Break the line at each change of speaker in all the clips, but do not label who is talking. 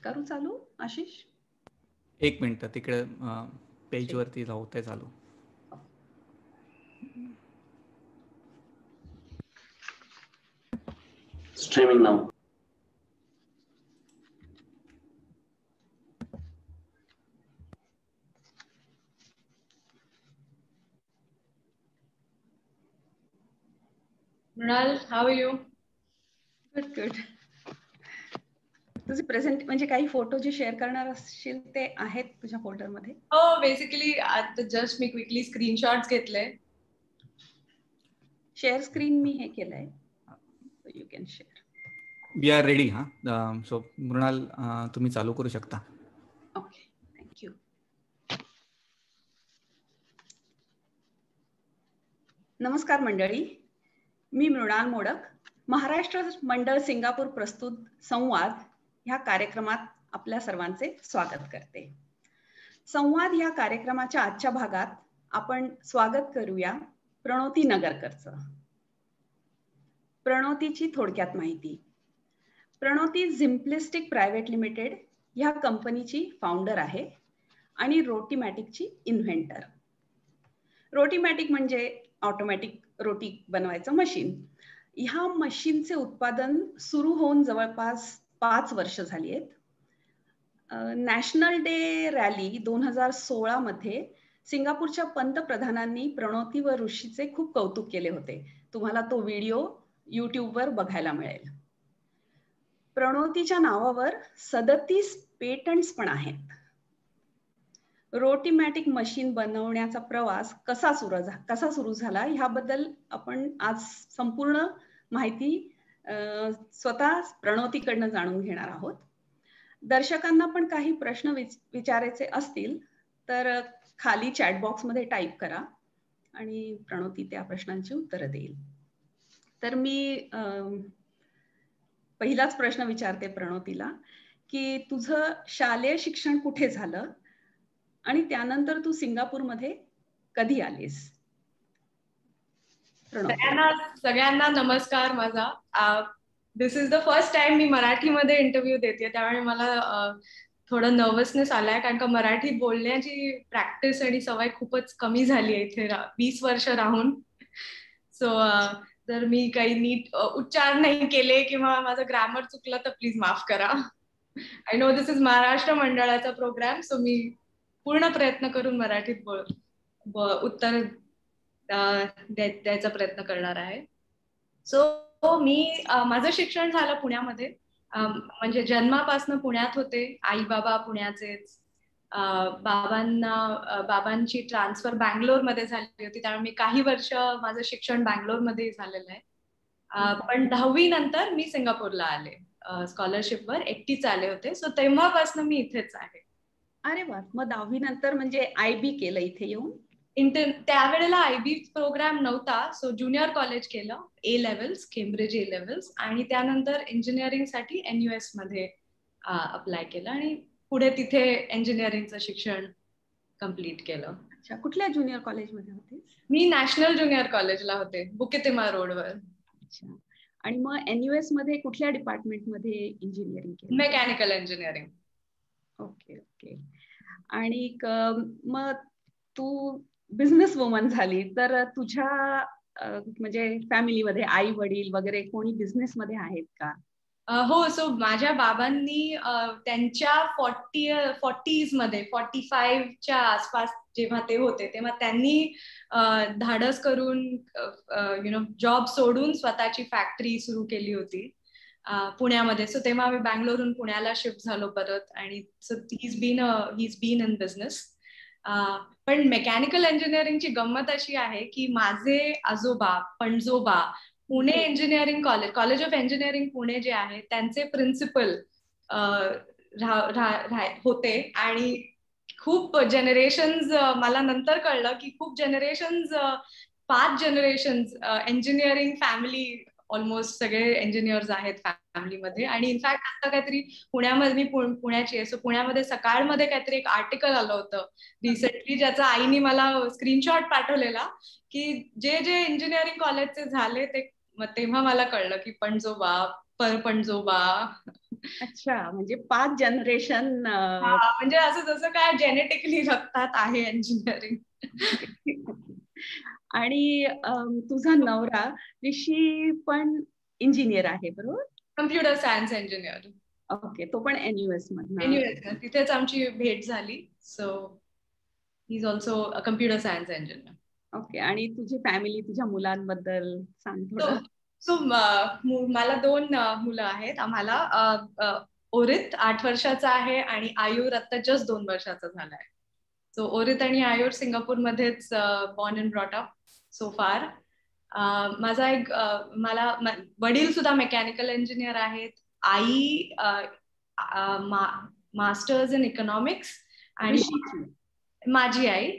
करू चालू आशिष?
एक मिनिट, तिकडे पेज वरती होतंय चालू.
Streaming now.
Mrunal, how are you?
Good. तुझे प्रेझेंट म्हणजे काही फोटो जे शेअर करणार असशील ते आहेत तुझ्या फोल्डर मध्ये?
हो, बेसिकली आता जस्ट मी क्विकली स्क्रीनशॉट्स घेतले.
शेअर स्क्रीन मी हे केलंय, you can share.
We are ready. So Mrinal, तुम्ही चालू करू शकता.
Okay, thank you. नमस्कार मंडळी, मी मृणाल मोडक. महाराष्ट्र मंडळ सिंगापूर प्रस्तुत संवाद ह्या कार्यक्रमात आपल्या सर्वांचे स्वागत करते. संवाद ह्या कार्यक्रमाच्या आजच्या भागात आपण स्वागत करूया प्रणोती नगरकरचं. प्रणोतीची थोडक्यात माहिती. प्रणोती झिम्प्लिस्टिक प्रायव्हेट लिमिटेड ह्या कंपनीची फाउंडर आहे आणि रोटीमॅटिकची इन्व्हेंटर. रोटीमॅटिक म्हणजे ऑटोमॅटिक रोटी बनवायचं मशीन. ह्या मशीनचे उत्पादन सुरू होऊन जवळपास 5 वर्ष झाली आहेत. नॅशनल डे रॅली 2016 मध्ये सिंगापूरच्या पंतप्रधानांनी प्रणोती व ऋषीचे खूप कौतुक केले होते. तुम्हाला तो व्हिडिओ युट्यूबवर बघायला मिळेल. प्रणोतीच्या नावावर 37 पेटंट्स पण आहेत. रोटीमॅटिक मशीन बनवण्याचा प्रवास कसा सुरू झाला ह्याबद्दल आपण आज संपूर्ण माहिती स्वतः प्रणोतीकडनं जाणून घेणार आहोत. दर्शकांना पण काही प्रश्न विचारायचे असतील तर खाली चॅट बॉक्स मध्ये टाईप करा आणि प्रणोती त्या प्रश्नांची उत्तरं देईल. तर मी पहिलाच प्रश्न विचारते प्रणोतीला की तुझं शालेय शिक्षण कुठे झालं आणि त्यानंतर तू सिंगापूरमध्ये कधी आलीस?
सगळ्यांना नमस्कार माझा. दिस इज द फर्स्ट टाइम मी मराठीमध्ये इंटरव्ह्यू देते, त्यामुळे मला थोडं नर्वसनेस आलाय, कारण का मराठी बोलण्याची प्रॅक्टिस आणि सवय खूपच कमी झाली आहे इथे 20 वर्ष राहून. सो जर मी काही नीट उच्चार नाही केले किंवा माझं ग्रामर चुकलं तर प्लीज माफ करा. I know this is Maharashtra मंडळाचा प्रोग्राम, सो मी पूर्ण प्रयत्न करून मराठीत उत्तर द्यायचा प्रयत्न करणार आहे. सो मी माझं शिक्षण झालं पुण्यामध्ये. म्हणजे जन्मापासून पुण्यात होते. आई बाबा पुण्याचेच. बाबांची ट्रान्सफर बँगलोरमध्ये झाली होती, त्यामुळे मी काही वर्ष माझं शिक्षण बँगलोरमध्ये झालेलं आहे. पण 10वी नंतर मी सिंगापूरला आले. स्कॉलरशिपवर एकटीच आले होते. सो तेव्हापासून मी इथेच आहे.
अरे वा. मग 10वी नंतर म्हणजे IB केलं इथे येऊन?
त्यावेळेला IB प्रोग्राम नव्हता, सो ज्युनियर कॉलेज केलं, A levels, Cambridge A levels, आणि त्यानंतर इंजिनिअरिंग साठी NUS मध्ये अप्लाय केलं आणि पुढे तिथे इंजिनिअरिंगचं शिक्षण कम्प्लीट केलं.
अच्छा, कुठल्या ज्युनियर कॉलेजमध्ये होते?
मी नॅशनल ज्युनियर कॉलेजला होते, बुकितिमा रोडवर.
अच्छा, आणि मग NUS मध्ये कुठल्या डिपार्टमेंटमध्ये इंजिनिअरिंग केलं?
Mechanical engineering.
Okay okay. आणि मग तू बिझनेस वुमन झाली तर तुझ्या म्हणजे फॅमिलीमध्ये आई वडील वगैरे कोणी बिझनेस मध्ये आहेत का?
हो. सो माझ्या बाबांनी त्यांच्या 40s मध्ये 45च्या आसपास जेव्हा ते होते तेव्हा त्यांनी धाडस करून जॉब सोडून स्वतःची फॅक्टरी सुरू केली होती पुण्यामध्ये. सो तेव्हा आम्ही बँगलोरहून पुण्याला शिफ्ट झालो परत, आणि so he's been in business. पण मेकॅनिकल इंजिनिअरिंगची गंमत अशी आहे की माझे आजोबा पणजोबा Pune engineering college of engineering Pune जे आहे त्यांचे प्रिन्सिपल होते, आणि खूप जनरेशन्स, मला नंतर कळलं की खूप generations, 5 generations engineering family, almost सगळे इंजिनियर्स आहेत फॅमिलीमध्ये. आणि इनफॅक्ट आता काहीतरी पुण्यामध्ये, मी पुण्याची आहे, सो पुण्यामध्ये सकाळमध्ये काहीतरी एक आर्टिकल आलं होतं रिसेंटली, ज्याचा आईने मला स्क्रीनशॉट पाठवलेला, की जे इंजिनिअरिंग कॉलेजचे झाले ते तेव्हा मला कळलं की पणजोबा
अच्छा, म्हणजे 5 जनरेशन.
म्हणजे असं जसं काय जेनेटिकली रक्तात आहे इंजिनिअरिंग.
आणि तुझा नवरा ऋषी पण इंजिनियर आहे बरोबर?
Computer science engineer.
ओके, तो पण NUS मधनं.
NUS तिथेच आमची भेट झाली. So he is also a computer science engineer.
Okay, आणि तुझी फॅमिली, तुझ्या मुलांबद्दल सांग थोडं.
सो मला 2 मुलं आहेत. आम्हाला ओरित 8 वर्षाचा आहे आणि आयुर आता जस्ट 2 वर्षाचा झालाय. सो ओरित आणि आयुर सिंगापूरमध्येच born and brought up so far. माझा एक वडील सुद्धा मेकॅनिकल इंजिनियर आहेत. आई मास्टर्स इन इकॉनॉमिक्स आणि माझी आई.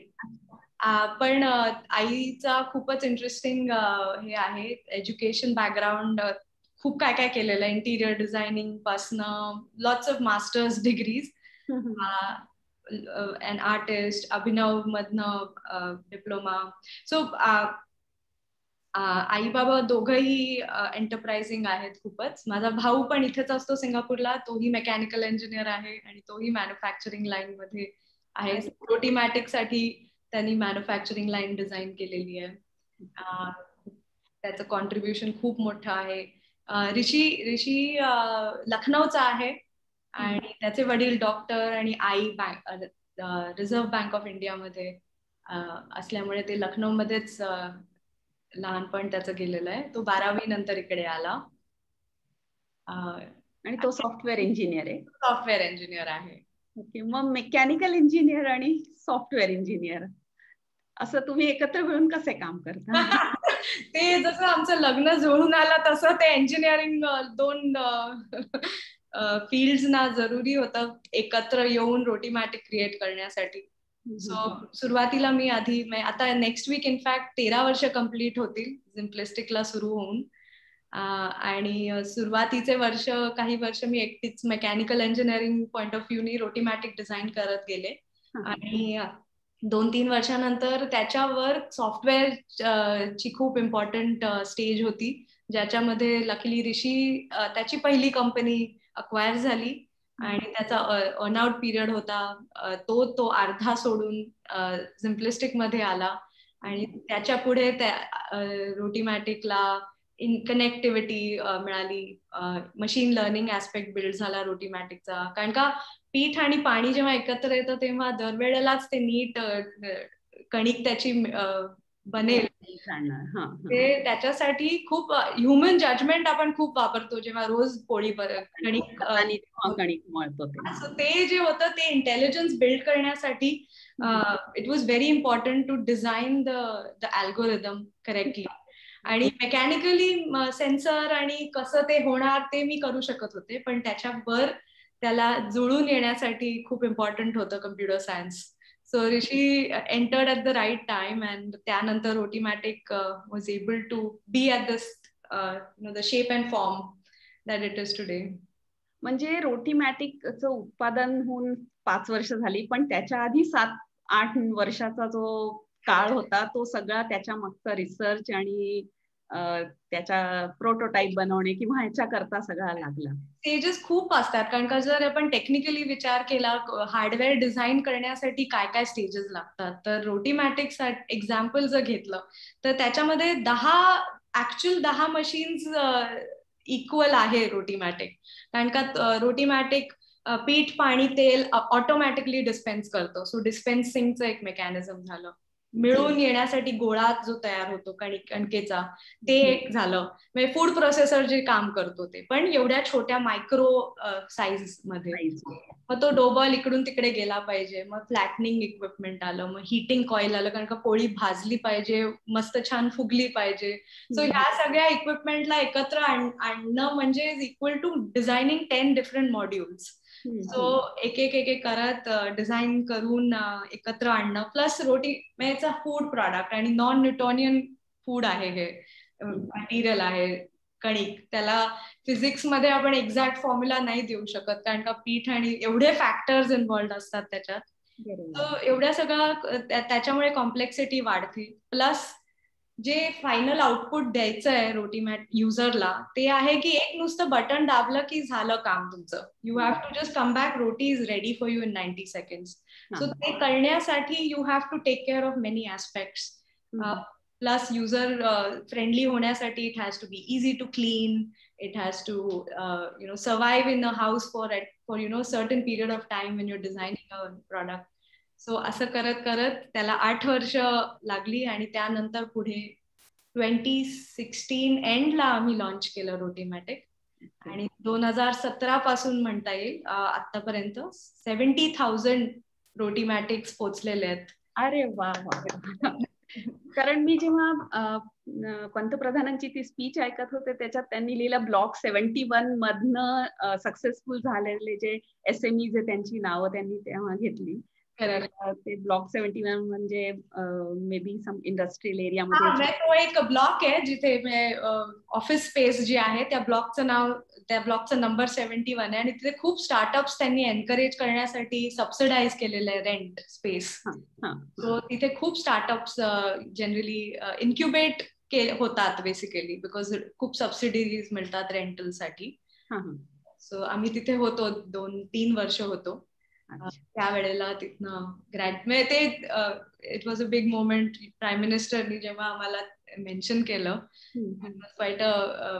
पण आईचा खूपच इंटरेस्टिंग हे आहे एज्युकेशन बॅकग्राऊंड. खूप काय काय केलेलं आहे इंटिरियर डिझायनिंग पासनं, लॉट्स ऑफ मास्टर्स डिग्रीज, अन आर्टिस्ट, अभिनव मधनं डिप्लोमा. सो आई बाबा दोघंही एंटरप्राइझिंग आहेत खूपच. माझा भाऊ पण इथेच असतो सिंगापूरला. तोही मेकॅनिकल इंजिनियर आहे आणि तोही मॅन्युफॅक्चरिंग लाईन मध्ये आहे. रोटीमॅटिक साठी त्यांनी मॅन्युफॅक्चरिंग लाईन डिझाईन केलेली आहे. त्याचं कॉन्ट्रीब्युशन खूप मोठं आहे. ऋषी लखनौचा आहे आणि त्याचे वडील डॉक्टर आणि आई रिझर्व्ह बँक ऑफ इंडियामध्ये असल्यामुळे ते लखनौमध्येच लहानपण त्याचं गेलेलं आहे. तो 12वी नंतर इकडे आला.
आणि तो सॉफ्टवेअर इंजिनियर आहे.
सॉफ्टवेअर इंजिनियर आहे.
ओके, मग मेकॅनिकल इंजिनियर आणि सॉफ्टवेअर इंजिनियर असं तुम्ही एकत्र मिळून कसे काम करता?
ते जसं आमचं लग्न जुळून आलं तसं ते इंजिनिअरिंग 2 फील्ड्स ना जरुरी होतं एकत्र येऊन रोटीमॅटिक क्रिएट करण्यासाठी. सो सुरुवातीला मी आता नेक्स्ट वीक इनफॅक्ट 13 वर्ष कंप्लीट होतील सिम्प्लिस्टिकला सुरू होऊन. आणि सुरुवातीचे काही वर्ष मी एकटीच मेकॅनिकल इंजिनिअरिंग पॉइंट ऑफ व्ह्यूनी रोटीमॅटिक डिझाईन करत गेले. आणि 2-3 वर्षानंतर त्याच्यावर सॉफ्टवेअर ची खूप इम्पॉर्टंट स्टेज होती, ज्याच्यामध्ये लकीली ऋषी त्याची पहिली कंपनी अक्वायर झाली आणि त्याचा अर्नआउट पिरियड होता. तो अर्धा सोडून सिम्प्लिस्टिक मध्ये आला आणि त्याच्या पुढे रोटीमॅटिकला कनेक्टिव्हिटी मिळाली. मशीन लर्निंग ऍस्पेक्ट बिल्ड झाला रोटीमॅटिकचा. कारण का पीठ आणि पाणी जेव्हा एकत्र येतं तेव्हा दरवेळेलाच ते नीट कणिक त्याची बनेल. ते त्याच्यासाठी खूप ह्युमन जजमेंट आपण खूप वापरतो जेव्हा रोज पोळी कणिक
मळतो.
ते जे होतं ते इंटेलिजन्स बिल्ड करण्यासाठी it was very important to design the algorithm correctly. आणि मेकॅनिकली सेन्सर आणि कसं ते होणार ते मी करू शकत होते, पण त्याच्यावर त्याला जुळून येण्यासाठी खूप इम्पॉर्टंट होतं computer science. So Rishi entered at the right time and त्यानंतर Rotimatic was able to be at the shape and form that it is today.
म्हणजे रोटीमॅटिकचं उत्पादन होऊन 5 वर्ष झाली, पण त्याच्या आधी 7-8 वर्षाचा जो काळ होता तो सगळा त्याच्या मागचा रिसर्च आणि त्याच्या प्रोटोटाईप बनवणे किंवा ह्याच्या करता सगळा लागला.
स्टेजेस खूप असतात, कारण का जर आपण टेक्निकली विचार केला हार्डवेअर डिझाईन करण्यासाठी काय काय स्टेजेस लागतात, तर रोटीमॅटिक एक्झाम्पल जर घेतलं तर त्याच्यामध्ये 10 मशीन्स इक्वल आहे रोटीमॅटिक. कारण का रोटीमॅटिक पीठ पाणी तेल ऑटोमॅटिकली डिस्पेन्स करतो. सो डिस्पेन्सिंगचं एक मेकॅनिझम झालं. मिळून येण्यासाठी गोळा जो तयार होतो कणकेचा ते एक झालं. म्हणजे फूड प्रोसेसर जे काम करतो ते पण एवढ्या छोट्या मायक्रो साईज मध्ये. मग तो डोबॉल इकडून तिकडे गेला पाहिजे. मग फ्लॅटनिंग इक्विपमेंट आलं, मग हिटिंग कॉईल आलं, कारण का पोळी भाजली पाहिजे, मस्त छान फुगली पाहिजे. सो ह्या सगळ्या इक्विपमेंटला एकत्र आणणं म्हणजे equal to designing 10 different modules. So एक करत डिझाईन करून एकत्र आणणं, प्लस रोटीचा फूड प्रॉडक्ट आणि नॉन न्यूटोनियन फूड आहे हे मटेरियल आहे कणिक. त्याला फिजिक्स मध्ये आपण एक्झॅक्ट फॉर्म्युला नाही देऊ शकत, कारण का पीठ आणि एवढे फॅक्टर्स इन्व्हॉल्ड असतात त्याच्यात. एवढ्या सगळं त्याच्यामुळे कॉम्प्लेक्सिटी वाढते. प्लस जे फायनल आउटपुट द्यायचं आहे रोटीमॅट युजरला ते आहे की एक नुसतं बटन दाबलं की झालं काम तुमचं. You have to just come back, roti is ready for you in 90 seconds. So ते करण्यासाठी you have to take care of many aspects. Plus user friendly होण्यासाठी it has to be easy to clean, it has to survive in a house for certain period of time when you're designing a product. So असं करत करत त्याला 8 वर्ष लागली आणि त्यानंतर पुढे 2016 एंडला आम्ही लॉन्च केलं रोटीमॅटिक. आणि 2017 पासून म्हणता येईल आतापर्यंत 70,000 रोटीमॅटिक्स पोचलेले आहेत.
अरे वा वा. कारण मी जेव्हा पंतप्रधानांची ती स्पीच ऐकत होते त्याच्यात त्यांनी लिहिलं ब्लॉक 71 मधनं सक्सेसफुल झालेले जे SMEs आहे त्यांची नावं त्यांनी तेव्हा घेतली. ते ब्लॉक 71 म्हणजे मे बी सम इंडस्ट्रियल एरियामध्ये
तो एक ब्लॉक आहे जिथे ऑफिस स्पेस जी आहे त्या ब्लॉकचं नंबर 71 आहे आणि तिथे खूप स्टार्टअप्स त्यांनी एनकरेज करण्यासाठी सबसिडाईज केलेलं आहे रेंट स्पेस. सो तिथे खूप स्टार्टअप्स जनरली इन्क्युबेट होतात बेसिकली बिकॉज खूप सबसिडीज मिळतात रेंटलसाठी. सो आम्ही तिथे होतो 2-3 वर्ष होतो. त्यावेळेला तिथनं ते it was a big moment. Prime मिनिस्टरनी जेव्हा आम्हाला मेन्शन केलं, quite a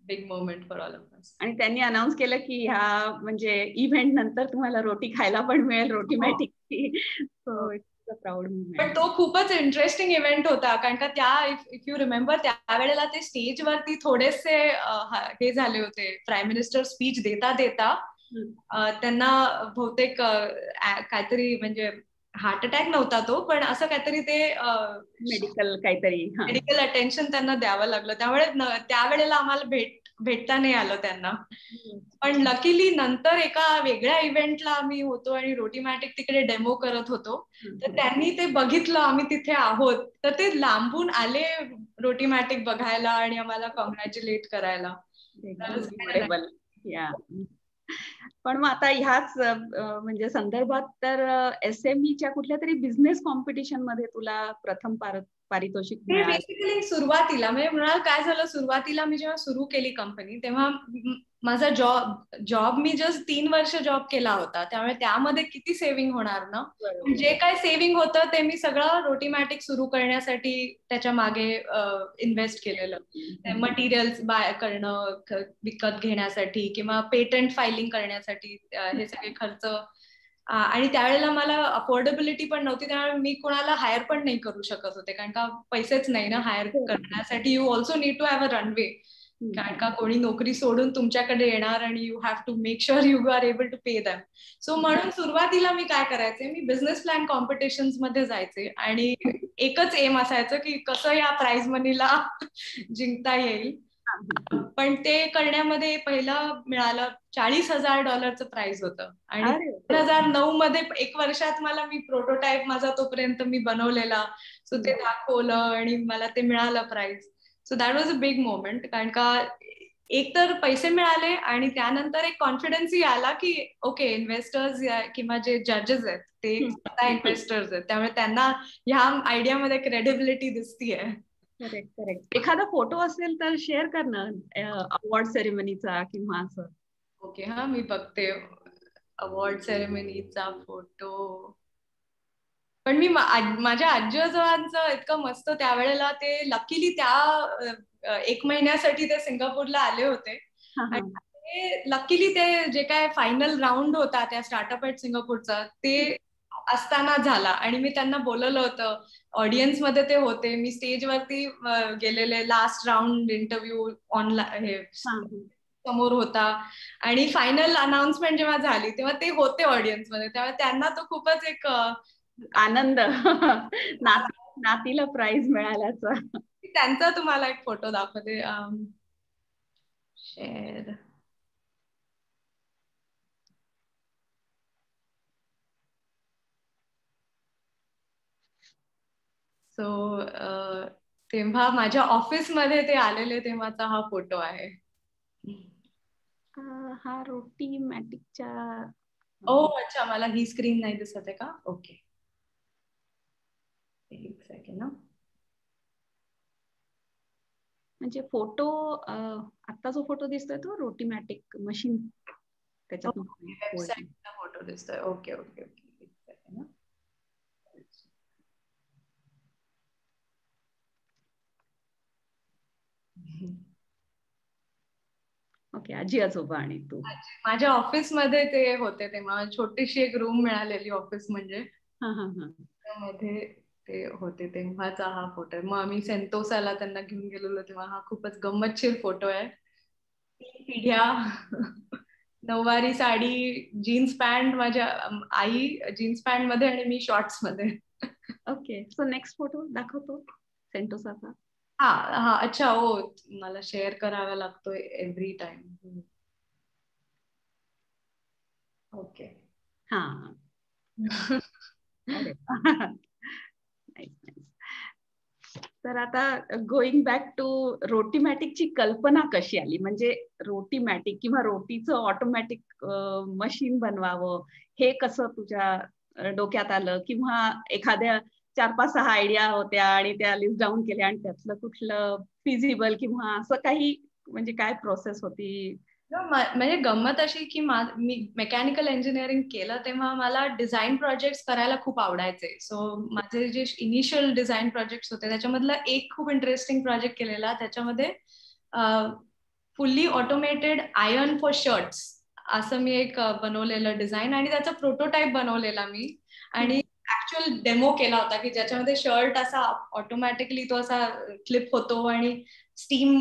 big moment for all of us.
आणि त्यांनी अनाऊन्स केलं की ह्या म्हणजे इव्हेंट नंतर तुम्हाला रोटी खायला पण मिळेल रोटीमॅटिकची. So it's a proud moment.
पण तो खूपच इंटरेस्टिंग इव्हेंट होता कारण का त्या इफ यू रिमेंबर त्यावेळेला ते स्टेजवरती थोडेसे हे झाले होते. प्राईम मिनिस्टर स्पीच देता त्यांना बहुतेक काहीतरी म्हणजे हार्ट अटॅक नव्हता तो पण असं काहीतरी ते मेडिकल अटेन्शन त्यांना द्यावं लागलं. त्यामुळे त्यावेळेला आम्हाला भेटता नाही आलं त्यांना. पण लकीली नंतर एका वेगळ्या इव्हेंटला आम्ही होतो आणि रोटीमॅटिक तिकडे डेमो करत होतो. तर त्यांनी ते बघितलं आम्ही तिथे आहोत तर ते लांबून आले रोटीमॅटिक बघायला आणि आम्हाला कॉंग्रॅच्युलेट करायला.
पण मग आता ह्याच म्हणजे संदर्भात तर SMEच्या कुठल्या तरी बिझनेस कॉम्पिटिशन मध्ये तुला प्रथम पारितोषिक मिळालं.
बेसिकली सुरुवातीला म्हणजे म्हणाल काय झालं, सुरुवातीला मी जेव्हा सुरू केली कंपनी तेव्हा माझा जॉब मी जस्ट 3 वर्ष जॉब केला होता. त्यामुळे त्यामध्ये किती सेव्हिंग होणार ना. जे काय सेव्हिंग होतं ते मी सगळं रोटीमॅटिक सुरू करण्यासाठी त्याच्या मागे इन्व्हेस्ट केलेलं. मटेरियल्स बाय करणं, विकत घेण्यासाठी किंवा पेटंट फायलिंग करण्यासाठी हे सगळे खर्च. आणि त्यावेळेला मला अफोर्डेबिलिटी पण नव्हती त्यामुळे मी कोणाला हायर पण नाही करू शकत होते कारण का पैसेच नाही ना हायर करण्यासाठी. You also need to have a runway कारण का कोणी नोकरी सोडून तुमच्याकडे येणार आणि you have to make sure you are able to pay them. So म्हणून सुरुवातीला मी काय करायचे, मी बिझनेस प्लॅन कॉम्पिटिशन्स मध्ये जायचे आणि एकच एम असायचं की कसं या प्राइज मनीला जिंकता येईल. पण ते करण्यामध्ये पहिलं मिळालं $40,000 प्राइज होतं. आणि 2009 मध्ये 1 वर्षात मी प्रोटोटाईप माझा तोपर्यंत मी बनवलेला. सो ते दाखवलं आणि मला ते मिळालं prize. So that was a big moment कारण का एक तर पैसे मिळाले आणि त्यानंतर एक कॉन्फिडन्सही आला की ओके इन्व्हेस्टर्स किंवा जे जजेस आहेत ते स्वतः इन्व्हेस्टर्स आहेत त्यामुळे त्यांना ह्या आयडियामध्ये क्रेडिबिलिटी दिसतीये.
करेक्ट. एखादा फोटो असेल तर शेअर कर ना अवॉर्ड सेरेमनीचा किंवा असं.
ओके हा मी बघते अवॉर्ड सेरेमनीचा फोटो. पण मी माझ्या आजी आजोबांचं इतकं मस्त त्यावेळेला ते लकीली त्या 1 महिन्यासाठी ते सिंगापूरला आले होते. आणि लकीली ते जे काय फायनल राऊंड होता त्या स्टार्टअप ऍट सिंगापूरचा ते असताना झाला आणि मी त्यांना बोलवलं होतं. ऑडियन्स मध्ये ते होते. मी स्टेजवरती गेलेले लास्ट राऊंड इंटरव्ह्यू ऑनलाईन हे समोर होता आणि फायनल अनाउन्समेंट जेव्हा झाली तेव्हा ते होते ऑडियन्स मध्ये. त्यामुळे त्यांना तो खूपच एक
आनंद नातीला प्राइज मिळाल्याचा.
त्यांचा तुम्हाला एक फोटो दाखवते. शेअर. सो तेव्हा माझ्या ऑफिसमध्ये ते आलेले तेव्हाचा हा फोटो आहे.
हा रोटीमॅटिकच्या.
अच्छा मला ही स्क्रीन नाही दिसत आहे का. ओके एक सेकंड ना.
म्हणजे फोटो आता जो फोटो दिसतोय तो रोटीमॅटिक मशीन त्याच्यात
वेबसाईटचा फोटो दिसतोय. Okay okay okay.
ओके. आजी आजोबा आणि तू.
माझ्या ऑफिसमध्ये ते होते तेव्हा छोटीशी एक रूम मिळालेली ऑफिस म्हणजे मध्ये ते होते तेव्हाचा हा फोटो आहे. मग आम्ही सेंतोसाला त्यांना घेऊन गेलेलो तेव्हा हा खूपच गंमतशीर फोटो आहे. 3 पिढ्या, नऊवारी साडी, जीन्स पॅन्ट, माझ्या आई जीन्स पॅन्ट मध्ये आणि मी शॉर्ट्स मध्ये.
ओके. सो नेक्स्ट फोटो दाखवतो सेंटोसाचा.
हा हा अच्छा. हो, मला शेअर करावा लागतोय एव्हरी टाइम. ओके.
हा. तर आता गोईंग बॅक टू रोटीमॅटिकची कल्पना कशी आली, म्हणजे रोटीमॅटिक किंवा रोटीचं ऑटोमॅटिक मशीन बनवावं हे कसं तुझ्या डोक्यात आलं, किंवा एखाद्या 4-5-6 आयडिया होत्या आणि त्या लिस्ट डाऊन केल्या आणि त्यातलं कुठलं फिजिबल किंवा असं काही, म्हणजे काय प्रोसेस होती?
म्हणजे गंमत अशी की मी मेकॅनिकल इंजिनिअरिंग केलं तेव्हा मला डिझाईन प्रोजेक्ट्स करायला खूप आवडायचे. सो माझे जे इनिशियल डिझाईन प्रोजेक्ट्स होते त्याच्यामधला एक खूप इंटरेस्टिंग प्रोजेक्ट केलेला. त्याच्यामध्ये fully automated iron for shirts असं मी एक बनवलेलं डिझाईन आणि त्याचा प्रोटोटाईप बनवलेला मी आणि ऍक्च्युअल डेमो केला होता की ज्याच्यामध्ये शर्ट असा ऑटोमॅटिकली तो असा क्लिप होतो आणि स्टीम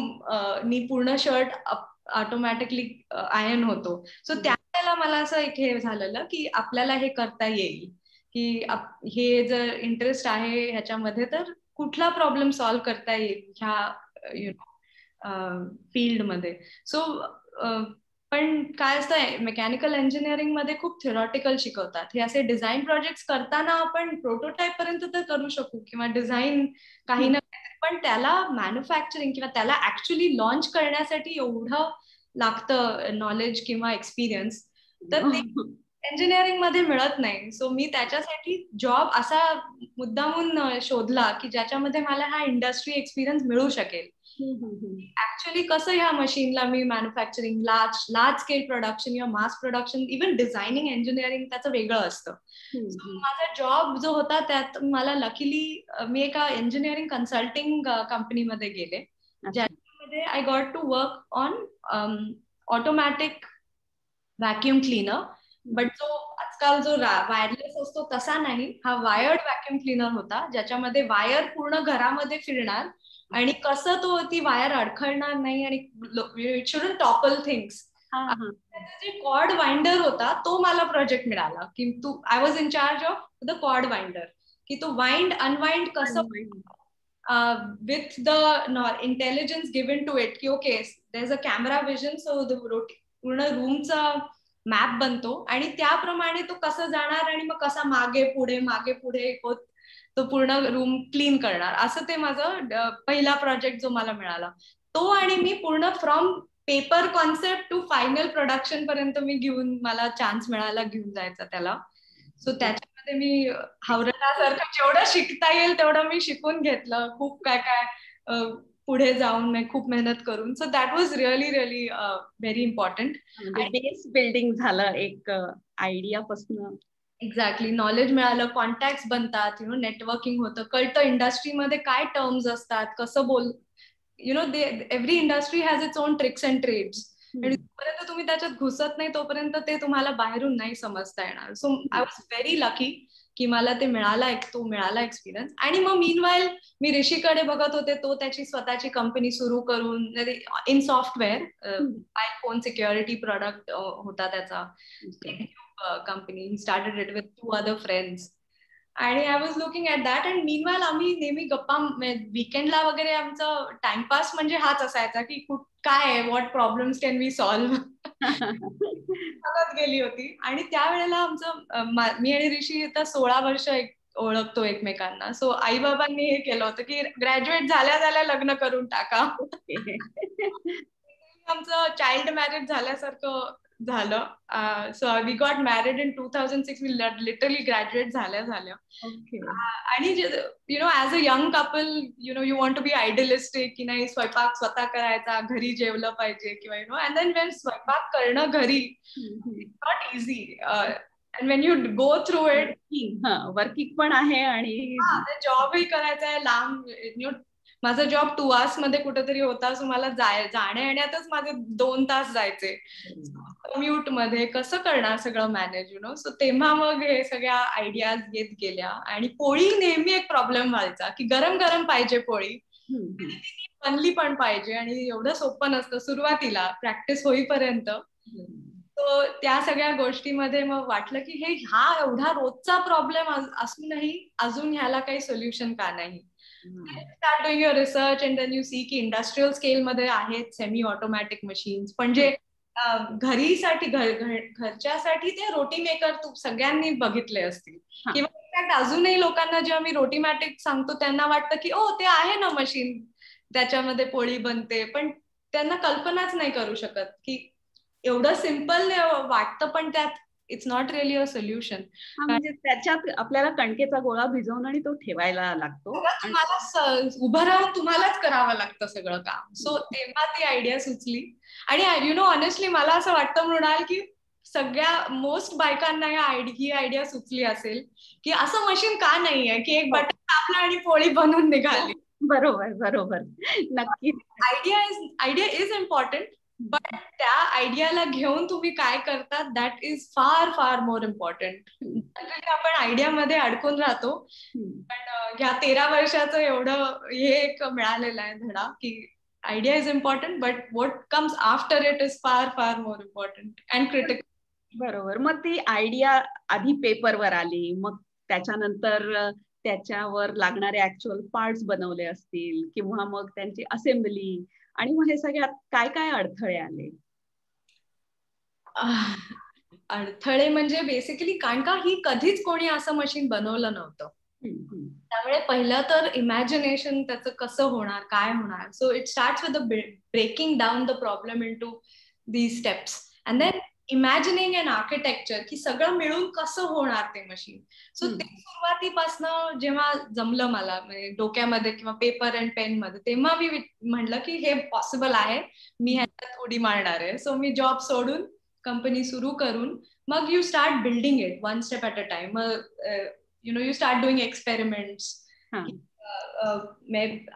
नी पूर्ण शर्ट ऑटोमॅटिकली आयर्न होतो. सो त्यावेळेला मला असं एक हे झालेलं की आपल्याला हे करता येईल, की हे जर इंटरेस्ट आहे ह्याच्यामध्ये तर कुठला प्रॉब्लेम सॉल्व्ह करता येईल ह्या फील्डमध्ये. सो पण काय असतं मेकॅनिकल इंजिनिअरिंग मध्ये खूप थेरॉटिकल शिकवतात. हे असे डिझाईन प्रोजेक्ट्स करताना आपण प्रोटोटाईप पर्यंत तर करू शकू किंवा डिझाईन काही ना, पण त्याला मॅन्युफॅक्चरिंग किंवा त्याला ऍक्च्युली लॉन्च करण्यासाठी एवढं लागतं नॉलेज किंवा एक्सपिरियन्स, तर ते इंजिनिअरिंग मध्ये मिळत नाही. सो मी त्याच्यासाठी जॉब असा मुद्दामून शोधला की ज्याच्यामध्ये मला हा इंडस्ट्री एक्सपिरियन्स मिळू शकेल. ऍक्च्युली कसं ह्या मशीनला मी मॅन्युफॅक्चरिंग, लार्ज स्केल प्रोडक्शन किंवा mass production, even designing engineering त्याचं वेगळं असतं. माझा जॉब जो होता त्यात मला लकीली मी एका इंजिनिअरिंग कन्सल्टिंग कंपनीमध्ये गेले, ज्यामध्ये I got to work on automatic vacuum cleaner. But जो आजकाल जो वायरलेस असतो तसा नाही, हा वायर्ड व्हॅक्युम क्लीनर होता ज्याच्यामध्ये वायर पूर्ण घरामध्ये फिरणार आणि कसं तो ती वायर अडखळणार नाही आणि इट शुडंट टॉपल थिंग्स. जे कॉर्ड वाइंडर होता तो मला प्रोजेक्ट मिळाला की I was in charge of the cord winder, की तो वाइंड अनवाइंड कसं with the intelligence given to it, की okay there's a camera vision, so पूर्ण रूमचा मॅप बनतो आणि त्याप्रमाणे तो कसं जाणार आणि मग कसा मागे पुढे होत तो पूर्ण रूम क्लीन करणार. असं ते माझं पहिला प्रोजेक्ट जो मला मिळाला तो, आणि मी पूर्ण from paper concept to final production पर्यंत मी मला चान्स मिळाला घेऊन जायचा त्याला. सो त्याच्यामध्ये मी हावरटासारखं जेवढं शिकता येईल तेवढं मी शिकून घेतलं, खूप काय पुढे जाऊन मी खूप मेहनत करून. So that was really very important.
Base building झालं एक आयडिया पासून.
एक्झॅक्टली, नॉलेज मिळालं, कॉन्टॅक्ट बनतात, नेटवर्किंग होतं, कळतं इंडस्ट्रीमध्ये काय टर्म्स असतात, कसं every industry has its own tricks and trades. आणि जोपर्यंत तुम्ही त्याच्यात घुसत नाही तोपर्यंत ते तुम्हाला बाहेरून नाही समजता येणार. So I was very lucky की मला ते मिळाला एक्सपिरियन्स. आणि मग मीनवाईल मी ऋषीकडे बघत होते, तो त्याची स्वतःची कंपनी सुरू करून in software mobile phone security product होता त्याचा company. He started it with 2 other friends आणि I was looking at that. And meanwhile आम्ही नेहमी गप्पा वीकेंडला वगैरे आमचं टाइमपास म्हणजे हाच असायचा की काय आहे, what problems can we solve गेली होती. आणि त्यावेळेला आमचं मी आणि ऋषी आता 16 वर्ष ओळखतो एकमेकांना. सो आई बाबांनी हे केलं होतं की ग्रॅज्युएट झाल्या लग्न करून टाका. आमचं चाइल्ड मॅरेज झाल्यासारखं झालं. So we got married in 2006. मी लिटरली ग्रॅज्युएट झाल्या. आणि as a young couple you want to be idealistic की नाही, स्वयंपाक स्वतः करायचा, घरी जेवलं पाहिजे किंवा अँड देन वेन स्वयंपाक करणं घरी not easy. And Wien you go through it,
working पण आहे आणि
जॉबही करायचा आहे लांब. माझा जॉब 2 hours मध्ये कुठेतरी होता, सो मला जाण्या येण्यातच माझे 2 तास जायचे. कम्युट मध्ये कसं करणार सगळं मॅनेज सो तेव्हा मग हे सगळ्या आयडियाज येत गेल्या. आणि पोळी नेहमी एक प्रॉब्लेम व्हायचा की गरम गरम पाहिजे पोळी, बनली पण पाहिजे, आणि एवढं सोपं नसतं सुरुवातीला प्रॅक्टिस होईपर्यंत. तो त्या सगळ्या गोष्टीमध्ये मग वाटलं की हा एवढा रोजचा प्रॉब्लेम असूनही अजून ह्याला काही सोल्युशन का नाही. Start doing your research and then you see की इंडस्ट्रियल स्केल मध्ये आहेत सेमी ऑटोमॅटिक मशीन्स, पण जे घरीसाठी घरच्यासाठी ते रोटी मेकर सगळ्यांनी बघितले असतील. किंवा इनफॅक्ट अजूनही लोकांना जेव्हा मी रोटीमॅटिक सांगतो त्यांना वाटतं की ते आहे ना मशीन, त्याच्यामध्ये पोळी बनते, पण त्यांना कल्पनाच नाही करू शकत की एवढं सिम्पल वाटतं, पण त्यात it's not really a solution.
म्हणजे त्याच्यात आपल्याला कणकेचा गोळा भिजवून आणि तो ठेवायला लागतो.
तुम्हाला उभं राहून तुम्हालाच करावं लागतं सगळं काम. सो तेव्हा ती आयडिया सुचली. आणि ऑनेस्टली मला असं वाटतं मृणाल की सगळ्या मोस्ट बायकांना ही आयडिया सुचली असेल की असं मशीन का नाहीये की एक बटन दाबलं आणि पोळी बनवून निघाली.
बरोबर नक्की.
आयडिया इज इम्पॉर्टंट, बट त्या आयडियाला घेऊन तुम्ही काय करतात दॅट इज फार फार मोर इम्पॉर्टंट. आपण आयडियामध्ये अडकून राहतो, पण ह्या 13 वर्षाचं एवढं हे एक मिळालेलं आहे धडा की idea is important, but what comes after it is far फार मोर इम्पॉर्टंट अँड क्रिटिकल.
बरोबर. मग ती आयडिया आधी पेपरवर आली, मग त्याच्यानंतर त्याच्यावर लागणारे ऍक्च्युअल पार्ट्स बनवले असतील, किंवा मग त्यांची असेंब्ली, आणि मग हे सगळ्यात काय काय अडथळे आले?
अडथळे म्हणजे बेसिकली कारण का ही कधीच कोणी असं मशीन बनवलं नव्हतं. त्यामुळे पहिलं तर इमॅजिनेशन त्याचं कसं होणार, काय होणार. So it starts with the breaking down the problem into these steps and then imagining and architecture की सगळं मिळून कसं होणार ते मशीन. सो ते सुरुवातीपासनं जेव्हा जमलं मला म्हणजे डोक्यामध्ये किंवा पेपर अँड पेन मध्ये, तेव्हा मी म्हटलं की हे पॉसिबल आहे, मी ह्याच्यात उडी मारणार आहे. सो मी जॉब सोडून कंपनी सुरू करून मग you start building it one step at a time. you start doing experiments.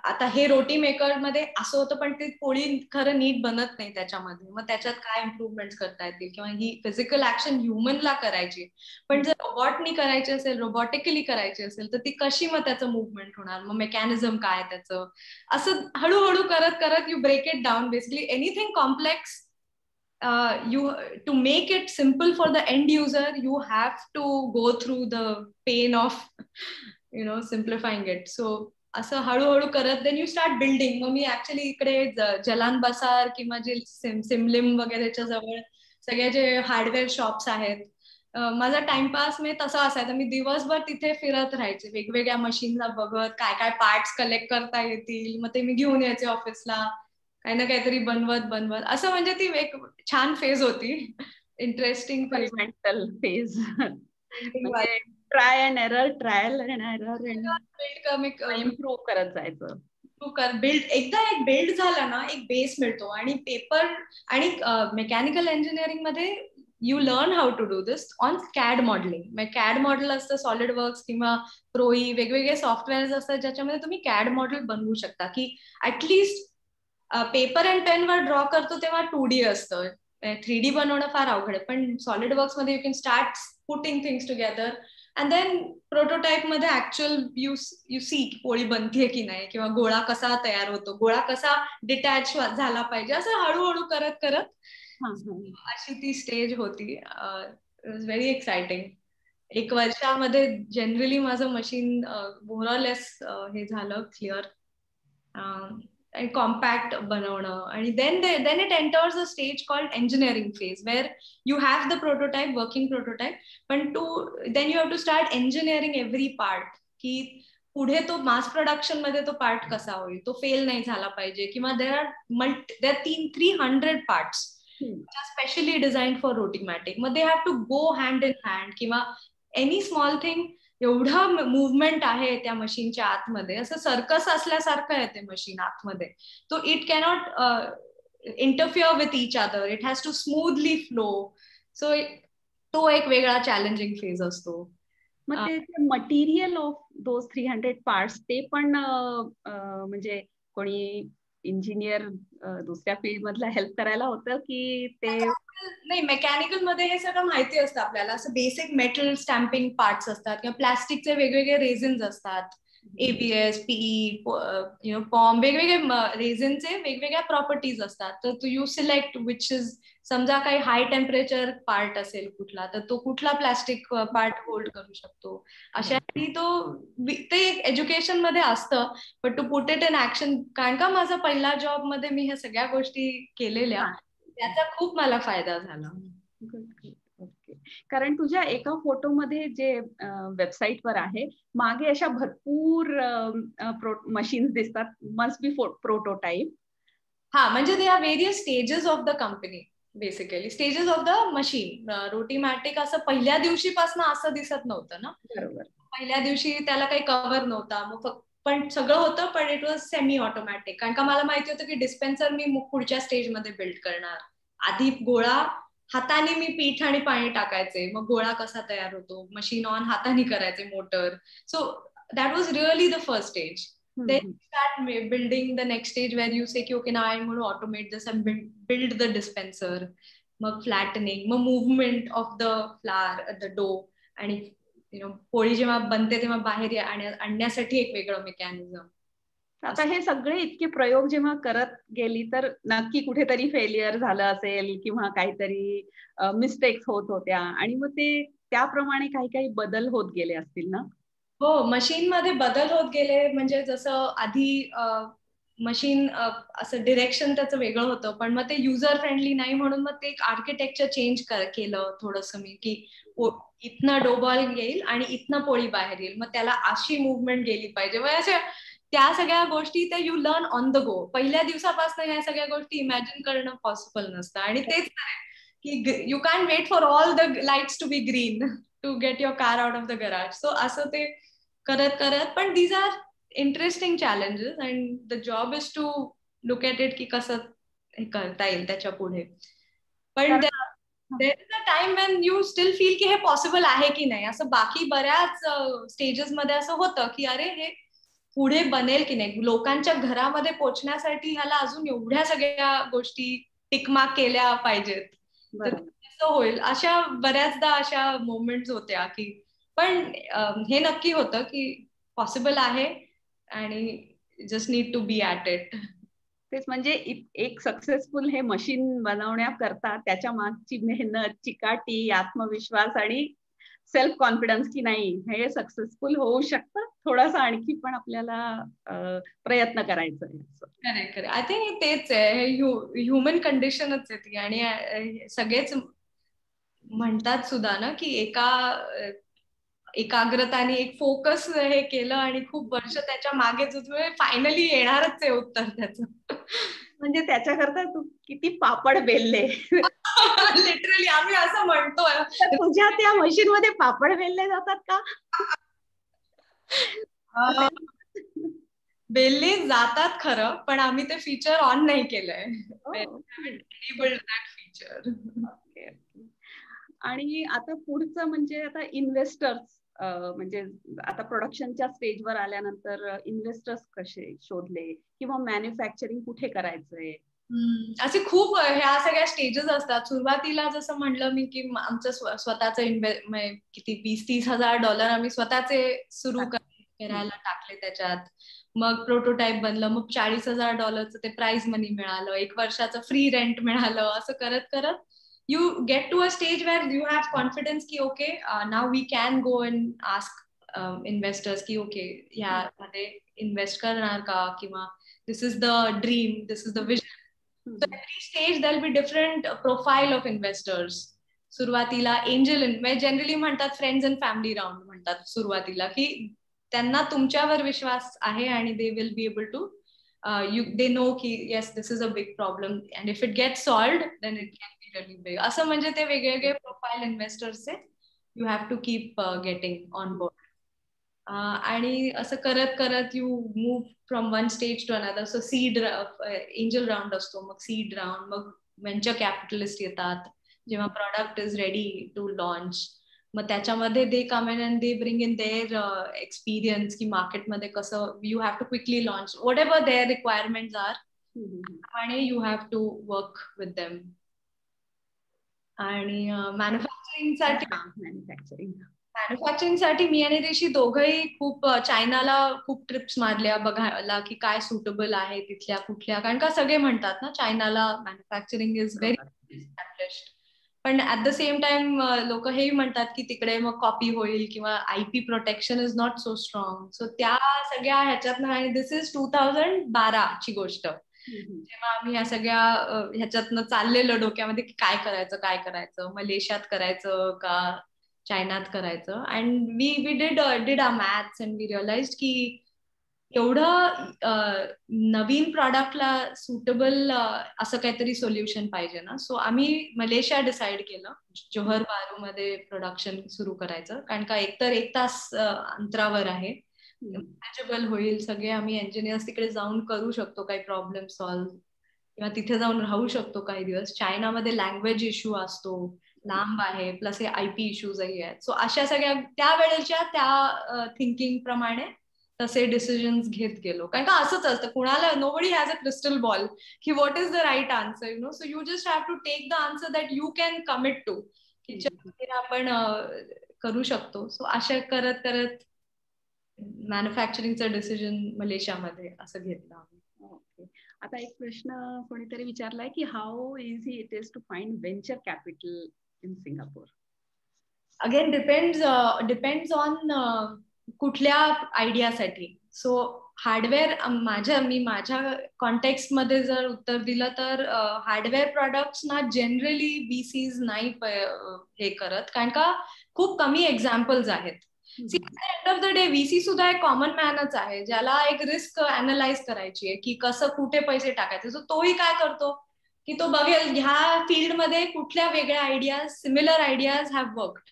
आता हे रोटी मेकर मध्ये असं होतं, पण ती पोळी खरं नीट बनत नाही त्याच्यामध्ये. मग त्याच्यात काय इम्प्रुव्हमेंट करता येतील, किंवा ही फिजिकल ऍक्शन ह्युमनला करायची, पण जर रोबॉटनी करायची असेल, रोबोटिकली करायची असेल, तर ती कशी मग त्याचं मुवमेंट होणार, मग मेकॅनिझम काय त्याचं. असं हळूहळू करत करत you break it down. Basically anything complex, to make it simple for the end user, you have to go through the pain of simplifying it. So असं हळूहळू करत then you start building. मग मी ऍक्च्युअली इकडे जलान बसार किंवा जे सिमलिम वगैरेच्या जवळ सगळे जे हार्डवेअर शॉप्स आहेत, माझा टाइमपास मी तसा असायचा. मी दिवसभर तिथे फिरत राहायचे, वेगवेगळ्या मशीनला बघत, काय काय पार्ट्स कलेक्ट करता येतील, मग ते मी घेऊन यायचे ऑफिसला, काही ना काहीतरी बनवत असं. म्हणजे ती एक छान फेज होती, interesting phase,
mental phase. Trial and error improve करत जायचं.
एकदा एक बिल्ड झाला ना, एक बेस मिळतो. आणि पेपर आणि मेकॅनिकल इंजिनिअरिंग मध्ये you learn how to do this on CAD modelling. CAD model असतं, सॉलिड वर्क्स किंवा प्रोई, वेगवेगळे सॉफ्टवेअर्स असतात ज्याच्यामध्ये तुम्ही कॅड मॉडेल बनवू शकता. की ऍटलिस्ट पेपर अँड पेन वर ड्रॉ करतो तेव्हा 2D असतं, 3D बनवणं फार अवघड आहे. पण सॉलिड वर्क्स मध्ये you can start putting things together and then prototype मध्ये ऍक्च्युअल यू सी पोळी बनतीये की नाही, किंवा गोळा कसा तयार होतो, गोळा कसा डिटॅच झाला पाहिजे. असं हळूहळू करत करत अशी ती स्टेज होती. It was very exciting. 1 वर्षामध्ये जनरली माझं मशीन मोर ऑर लेस हे झालं क्लिअर and compact बनवणं. आणि then it enters a stage called engineering phase where you have the prototype, working prototype, but then you have to start engineering every part. की पुढे तो mass production मध्ये तो part कसा होईल, तो फेल नाही झाला पाहिजे, किंवा there are 300 parts specially design for Rotimatic. मग they have to go hand in hand, किंवा एनी स्मॉल थिंग, एवढं मुवमेंट आहे त्या मशीनच्या आतमध्ये, असं सर्कस असल्यासारखं आहे ते मशीन आतमध्ये. तो it cannot interfere with each other, it has to smoothly flow. So तो एक वेगळा चॅलेंजिंग फेज असतो.
मग ते मटेरियल ऑफ दोज 300 पार्ट्स ते पण म्हणजे कोणी इंजिनियर दुसऱ्या फील्ड मधला हेल्प करायला होतं की ते?
नाही, मेकॅनिकल मध्ये हे सगळं माहिती असतं आपल्याला. असं बेसिक मेटल स्टॅम्पिंग पार्ट्स असतात, किंवा प्लास्टिकचे वेगवेगळे रेझिन्स असतात, ABS, PE, पॉम, वेगवेगळे रेझिनचे वेगवेगळ्या प्रॉपर्टीज असतात. तर तू यू सिलेक्ट विच इज, समजा काही हाय टेम्परेचर पार्ट असेल कुठला, तर तो कुठला प्लास्टिक पार्ट होल्ड करू शकतो. अशा ते एज्युकेशन मध्ये असतं. But to put it in action, कारण का माझा पहिला जॉब मध्ये मी ह्या सगळ्या गोष्टी केलेल्या, त्याचा खूप मला फायदा झाला.
ओके. कारण तुझ्या एका फोटोमध्ये जे वेबसाईटवर आहे, मागे अशा भरपूर मशीन्स दिसतात, मस्ट बी प्रोटोटाइप.
हा, म्हणजे they are various stages of the company, basically stages of the machine. Rotimatic असं पहिल्या दिवशीपासून असं दिसत नव्हतं ना.
बरोबर.
पहिल्या दिवशी त्याला काही कव्हर नव्हता, मग पण सगळं होतं, पण इट वॉज सेमी ऑटोमॅटिक. कारण का मला माहिती होतं की डिस्पेन्सर मी पुढच्या स्टेजमध्ये बिल्ड करणार. आधी गोळा हाताने मी पीठ आणि पाणी टाकायचे, मग गोळा कसा तयार होतो, मशीन ऑन हाताने करायचे, motor. So that was really the first stage. Then you start building the next stage where you say, okay, now I'm going to automate this and build the dispenser. मग flattening, मग movement of the flour, the dough, आणि पोळी जेव्हा बनते तेव्हा बाहेर आणण्यासाठी एक वेगळं मेकॅनिझम.
आता हे सगळे इतके प्रयोग जेव्हा करत गेली तर नक्की कुठेतरी फेलियर झालं असेल किंवा काहीतरी मिस्टेक्स होत होत्या, आणि मग ते त्याप्रमाणे काही काही बदल होत गेले असतील ना?
हो, मशीन मध्ये बदल होत गेले. म्हणजे जसं आधी मशीन असं डिरेक्शन त्याचं वेगळं होतं, पण मग ते युजर फ्रेंडली नाही, म्हणून मग ते एक आर्किटेक्चर चेंज केलं थोडंसं मी, की इथनं डोबॉल येईल आणि इथनं पोळी बाहेर येईल, मग त्याला अशी मुवमेंट गेली पाहिजे. मग अशा त्या सगळ्या गोष्टी त्या you learn on the go. पहिल्या दिवसापासून ह्या सगळ्या गोष्टी इमॅजिन करणं पॉसिबल नसतं. आणि तेच की you can wait for all the lights to be green to get your car out of the garage. So असं ते करत करत, पण these are interesting challenges and the job is to look at it की कसं हे करता येईल त्याच्या पुढे. पण there is a time when you still feel की हे पॉसिबल आहे की नाही. असं बाकी बऱ्याच स्टेजेस मध्ये असं होतं की अरे हे पुढे बनेल की नाही, लोकांच्या घरामध्ये पोहोचण्यासाठी ह्याला अजून एवढ्या सगळ्या गोष्टी टिकमार्क केल्या पाहिजेत, तर कसं होईल. अशा बऱ्याचदा अशा मोमेंट्स होत्या की, पण हे नक्की होतं की पॉसिबल आहे आणि just need to be at it.
तेच म्हणजे एक सक्सेसफुल हे मशीन बनवण्याकरता त्याच्या मागची मेहनत, चिकाटी, आत्मविश्वास आणि सेल्फ कॉन्फिडन्स की नाही हे सक्सेसफुल होऊ शकतं, थोडासा आणखी पण आपल्याला प्रयत्न करायचा आहे.
खरे आय थिंक तेच आहे, ह्युमन कंडिशनच आहे ती. आणि सगळेच म्हणतात सुद्धा ना की एकाग्रताने एक फोकस हे केलं आणि खूप वर्ष त्याच्या मागे फायनली येणारच आहे उत्तर त्याचं.
म्हणजे त्याच्याकरता तू किती पापड बेलले.
लिटरली आम्ही असं म्हणतोय.
तुझ्या त्या मशीन मध्ये पापड बेलले जातात का?
बेलले जातात खरं, पण आम्ही ते फीचर ऑन नाही केलंय. फीचर.
आणि आता पुढचं म्हणजे आता इन्व्हेस्टर्स, म्हणजे आता प्रोडक्शनच्या स्टेजवर आल्यानंतर इन्व्हेस्टर्स कसे शोधले, किंवा मॅन्युफॅक्चरिंग कुठे करायचंय?
असे खूप ह्या सगळ्या स्टेजेस असतात. सुरुवातीला जसं म्हणलं मी की आमचं स्वतःचं किती $20-30,000 आम्ही स्वतःचे सुरू करायला टाकले त्याच्यात. मग प्रोटोटाईप बनलं, मग $40,000 ते प्राइज मनी मिळालं, 1 वर्षाचं फ्री रेंट मिळालं. असं करत करत you get to a stage where you have confidence ki okay, now we can go and ask investors ki okay, ह्यामध्ये इन्व्हेस्ट करणार का, किंवा this is the dream, this is the vision. So every stage there will be different profile of investors. सुरुवातीला angel generally म्हणतात friends and family round म्हणतात सुरुवातीला, की त्यांना तुमच्यावर विश्वास आहे आणि they will be able to they know की yes this is a big problem and if it gets solved then it can be really big. असं म्हणजे ते वेगवेगळे profile इन्व्हेस्टर्सचे you have to keep getting on board. आणि असं करत करत you move from one stage to another. So seed angel round असतो, मग seed round, मग venture capitalist येतात जेव्हा product is ready to launch. मग त्याच्यामध्ये they come in and they bring in their experience की मार्केटमध्ये कसं you have to quickly launch whatever their requirements are. आणि you have to work with them. आणि manufacturing साठी मी आणि ऋषी दोघंही खूप चायनाला खूप ट्रिप्स मारल्या बघायला की काय सुटेबल आहे तिथल्या कुठल्या, कारण का सगळे म्हणतात ना चायनाला मॅन्युफॅक्चरिंग इज व्हेरी एस्टॅब्लिश्ड, पण ऍट द सेम टाइम लोक हे म्हणतात की तिकडे मग कॉपी होईल किंवा IP protection is not so strong. So त्या सगळ्या ह्याच्यातनं, आणि दिस इज 2012 ची गोष्ट, जेव्हा आम्ही ह्या सगळ्या ह्याच्यातनं चाललेलो डोक्यामध्ये की काय करायचं, मलेशियात करायचं का चायनात करायचं. And we did our maths and we realised की एवढं नवीन प्रॉडक्टला सुटेबल असं काहीतरी सोल्युशन पाहिजे ना. सो आम्ही मलेशिया डिसाइड केलं, जोहर बारू मध्ये प्रोडक्शन सुरू करायचं, कारण का एकतर 1 तास अंतरावर आहे, मॅनेजेबल होईल, सगळे आम्ही इंजिनियर्स तिकडे जाऊन करू शकतो काही प्रॉब्लेम सॉल्व्ह, किंवा तिथे जाऊन राहू शकतो काही दिवस. चायनामध्ये लँग्वेज इश्यू असतो, लांब आहे, प्लस हे आयपी इश्यूजही आहेत. सो अशा सगळ्या त्यावेळेच्या त्या थिंकिंग प्रमाणे तसे डिसिजन्स घेत गेलो. कारण का असंच असतं, कुणाला nobody has a crystal ball की what is the right answer, you know. So you just have to take the answer that you can commit to, की आपण करू शकतो. सो अशा करत करत मॅन्युफॅक्चरिंगचं डिसिजन मलेशियामध्ये असं घेतलं आम्ही.
ओके. आता एक प्रश्न कोणीतरी विचारलाय की how easy it is to find venture capital in Singapore.
Again depends on कुठल्या आयडियासाठी. सो हार्डवेअर माझ्या कॉन्टेक्स्ट मध्ये जर उत्तर दिलं तर हार्डवेअर प्रोडक्ट्स ना जनरली VCs नाही हे करत, कारण का खूप कमी एक्झाम्पल्स आहेत. End of the day VC सुद्धा एक कॉमन मॅनच आहे, ज्याला एक रिस्क अनालाइज करायची आहे की कसं कुठे पैसे टाकायचे. सो तोही काय करतो की तो बघेल ह्या फील्डमध्ये कुठल्या वेगळ्या ideas, similar ideas have worked,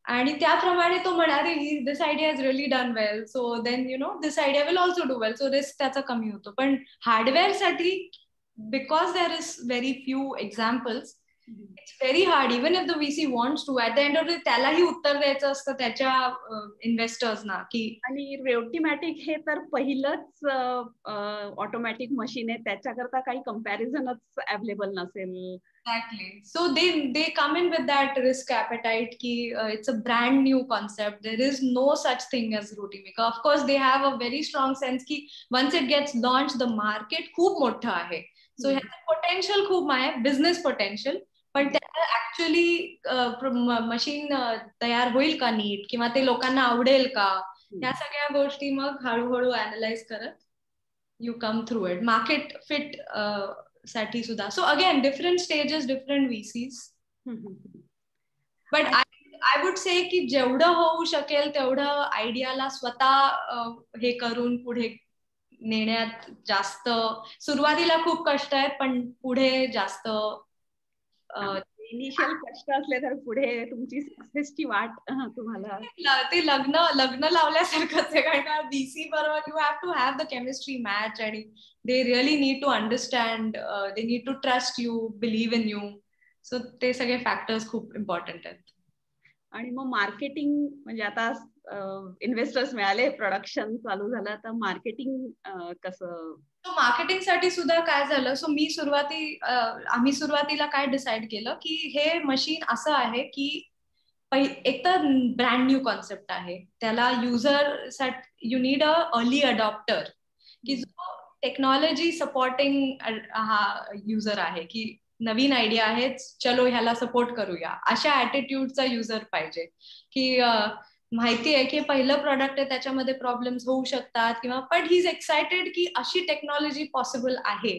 आणि त्याप्रमाणे तो म्हणाले this idea is really done well, so then you know this idea will also do well. So risk त्याचा कमी होतो. पण हार्डवेअर साठी because there is very few examples, it's very hard even if the VC wants to. At the end of the day त्यालाही उत्तर द्यायचं असतं त्याच्या इन्व्हेस्टर्सना की. आणि
रेवटीमॅटिक हे तर पहिलंच ऑटोमॅटिक मशीन आहे, त्याच्याकरता काही कम्पॅरिझनच अवेलेबल नसेल.
Exactly. So they come in with that risk appetite ki it's a brand new concept. There is no such thing as Rotimaker. Of course, they have a very strong sense ki once it gets launched, the market खूप मोठा आहे. So ह्याचं potential खूप आहे, business potential. पण त्याला actually machine तयार होईल का नीट, किंवा ते लोकांना आवडेल का, ह्या सगळ्या गोष्टी मग हळूहळू अनालाइज करत you come through it. Market fit साठी सुद्धा. So again, different stages, different VCs. But I would say की जेवढं होऊ शकेल तेवढं आयडियाला स्वतः हे करून पुढे नेण्यात जास्त, सुरुवातीला खूप कष्ट आहेत, पण पुढे जास्त
इनिशियल कष्ट असले तर पुढे तुमची सक्सेसची वाट तुम्हाला.
ते लग्न लावल्यासारखंच आहे, कारण का VC बरोबर you have to have the chemistry match, आणि they really need to understand, they need to trust you, believe in you. So ते सगळे फॅक्टर्स खूप इम्पॉर्टंट आहेत.
आणि मग मार्केटिंग म्हणजे आता इन्व्हेस्टर्स मिळाले, प्रोडक्शन चालू झालं, तर मार्केटिंग कसं?
मार्केटिंग साठी सुद्धा काय झालं, सो आम्ही सुरुवातीला काय डिसाइड केलं की हे मशीन असं आहे की एक तर ब्रँड न्यू कॉन्सेप्ट आहे, त्याला युजर साठी you need a early adopter, की जो टेक्नॉलॉजी सपोर्टिंग हा युजर आहे, की नवीन आयडिया आहे, चलो ह्याला सपोर्ट करूया, अशा ऍटिट्यूडचा युजर पाहिजे. की माहिती आहे की पहिलं प्रॉडक्ट आहे, त्याच्यामध्ये प्रॉब्लेम्स होऊ शकतात, किंवा पण ही इज एक्सायटेड की अशी टेक्नॉलॉजी पॉसिबल आहे,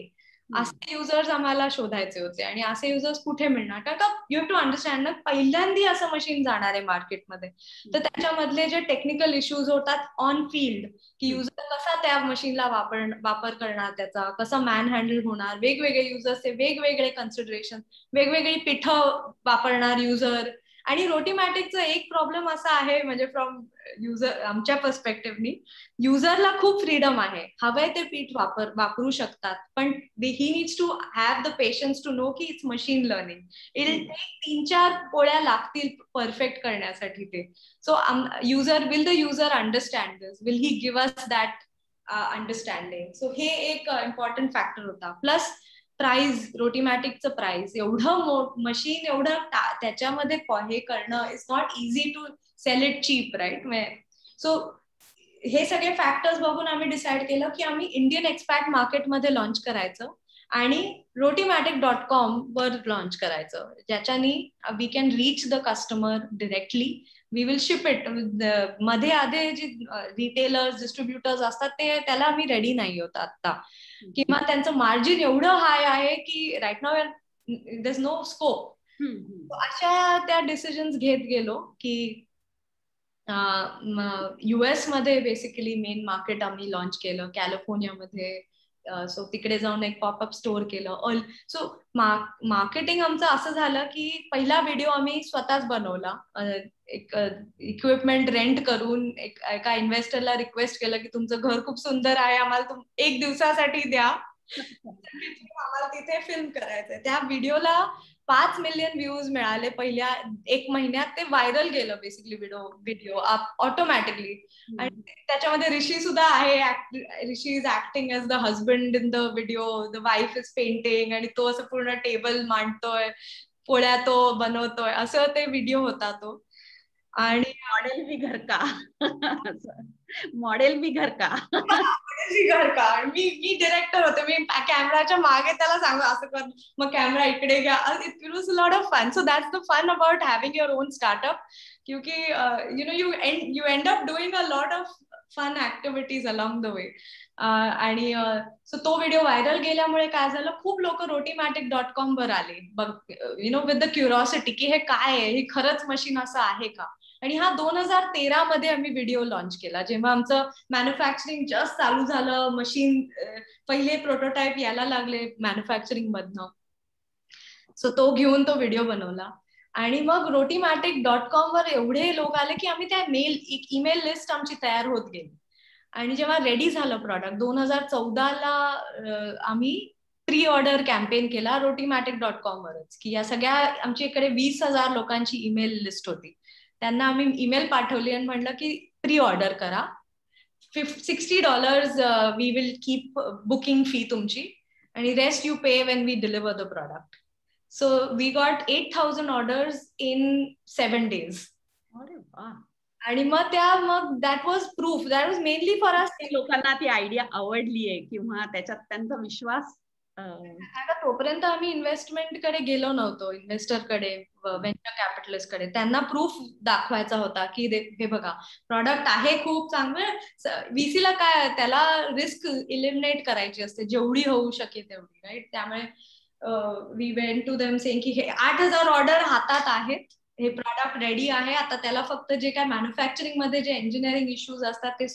असे युजर्स आम्हाला शोधायचे होते. आणि असे युजर्स कुठे मिळणार, कारण का यू हॅव टू अंडरस्टँड ना, पहिल्यांदा असं मशीन जाणार आहे मार्केटमध्ये, तर त्याच्यामधले जे टेक्निकल इश्यूज होतात ऑन फील्ड, की युजर कसा त्या मशीनला वापर करणार, त्याचा कसा मॅन हँडल होणार, वेगवेगळे युजर्सचे वेगवेगळे कन्सिडरेशन, वेगवेगळी पिठं वापरणार युजर. आणि रोटीमॅटिकचा एक प्रॉब्लेम असा आहे, म्हणजे फ्रॉम युजर आमच्या पर्स्पेक्टिव्हनी, युजरला खूप फ्रीडम आहे, हवंय ते पीठ वापरू शकतात, पण he needs to have the patience to know की इट्स मशीन लर्निंग. इट 3-4 पोळ्या लागतील परफेक्ट करण्यासाठी ते. So will the user understand this, will he give us that understanding. So हे एक इम्पॉर्टंट फॅक्टर होता. प्लस प्राइस, रोटीमॅटिकचं प्राइस, एवढं मशीन, एवढं त्याच्यामध्ये हे करणं is not easy to sell it cheap, right? So हे सगळे फॅक्टर्स बघून आम्ही डिसाईड केलं की आम्ही इंडियन एक्सपॅट मार्केटमध्ये लॉन्च करायचं आणि rotimatic.com वर लॉन्च करायचं, ज्याच्यानी we can reach the customer directly. We will ship it. मध्ये आधे जे रिटेलर्स, डिस्ट्रीब्युटर्स असतात त्याला आम्ही रेडी नाही होत आता, किंवा त्यांचं मार्जिन एवढं हाय आहे की right now there is no scope. अशा त्या डिसिजन्स घेत गेलो की US मध्ये बेसिकली मेन मार्केट आम्ही लॉन्च केलं, कॅलिफोर्नियामध्ये. सो तिकडे जाऊन एक पॉपअप स्टोअर केलं. सो मार्केटिंग आमचं असं झालं की पहिला व्हिडिओ आम्ही स्वतःच बनवला, एक इक्विपमेंट रेंट करून एका इन्व्हेस्टरला रिक्वेस्ट केलं की तुमचं घर खूप सुंदर आहे, आम्हाला 1 दिवसासाठी द्या, आम्हाला तिथे फिल्म करायचंय. त्या व्हिडिओला 5 मिलियन व्ह्यूज मिळाले पहिल्या 1 महिन्यात. ते व्हायरल गेलं बेसिकली व्हिडिओ ऑटोमॅटिकली. आणि त्याच्यामध्ये ऋषी सुद्धा आहे. Rishi is acting as the husband in the video. The wife is painting आणि तो असं पूर्ण टेबल मांडतोय, पोळ्या तो बनवतोय, असं ते व्हिडिओ होता तो. आणि
मॉडेल भी घर का, मॉडेल भी घर का,
मी डिरेक्टर होते. मी कॅमेराच्या मागे त्याला सांगू असं कर, मग कॅमेरा इकडे घ्या. It was a lot of fun. So that's the fun about having your own startup, क्योंकि you end up doing a lot of fun activities along the way. आणि सो तो व्हिडिओ व्हायरल गेल्यामुळे काय झालं, खूप लोक rotimatic.com वर आले, विथ द क्युरिओसिटी की हे काय आहे, हे खरंच मशीन असं आहे का. आणि हा 2013 मध्ये आम्ही व्हिडिओ लॉन्च केला, जेव्हा आमचं मॅन्युफॅक्चरिंग जस्ट चालू झालं, मशीन पहिले प्रोटोटाईप यायला लागले मॅन्युफॅक्चरिंग मधनं. सो तो घेऊन तो व्हिडिओ बनवला. आणि मग rotimatic.com वर एवढे लोक आले की आम्ही त्या ईमेल लिस्ट आमची तयार होत गेली. आणि जेव्हा रेडी झालं प्रॉडक्ट 2014ला आम्ही प्री ऑर्डर कॅम्पेन केला rotimatic.com वरच, की या सगळ्या आमच्या इकडे 20,000 लोकांची ईमेल लिस्ट होती. त्यांना आम्ही ईमेल पाठवली आणि म्हणलं की प्री ऑर्डर करा, $60 we will keep booking fee तुमची, आणि rest you pay when we deliver the product. So we got 8,000 orders in 7 days. आणि मग that was proof, that was mainly for us.
लोकांना ती आयडिया आवडली आहे किंवा त्याच्यात त्यांचा विश्वास.
तोपर्यंत आम्ही इन्व्हेस्टमेंट कडे गेलो नव्हतो, इन्व्हेस्टरकडे, व्हेंचर कॅपिटलिस्ट कडे. त्यांना प्रूफ दाखवायचा होता की हे बघा प्रॉडक्ट आहे खूप चांगलं. VC ला काय, त्याला रिस्क इलिमिनेट करायची असते जेवढी होऊ शकेल तेवढी, राईट. त्यामुळे we went to them saying की हे 8,000 ऑर्डर हातात आहेत, हे प्रॉडक्ट रेडी आहे, आता त्याला फक्त जे काय मॅन्युफॅक्चरिंग मध्ये जे इंजिनिअरिंग इश्यूज असतात ते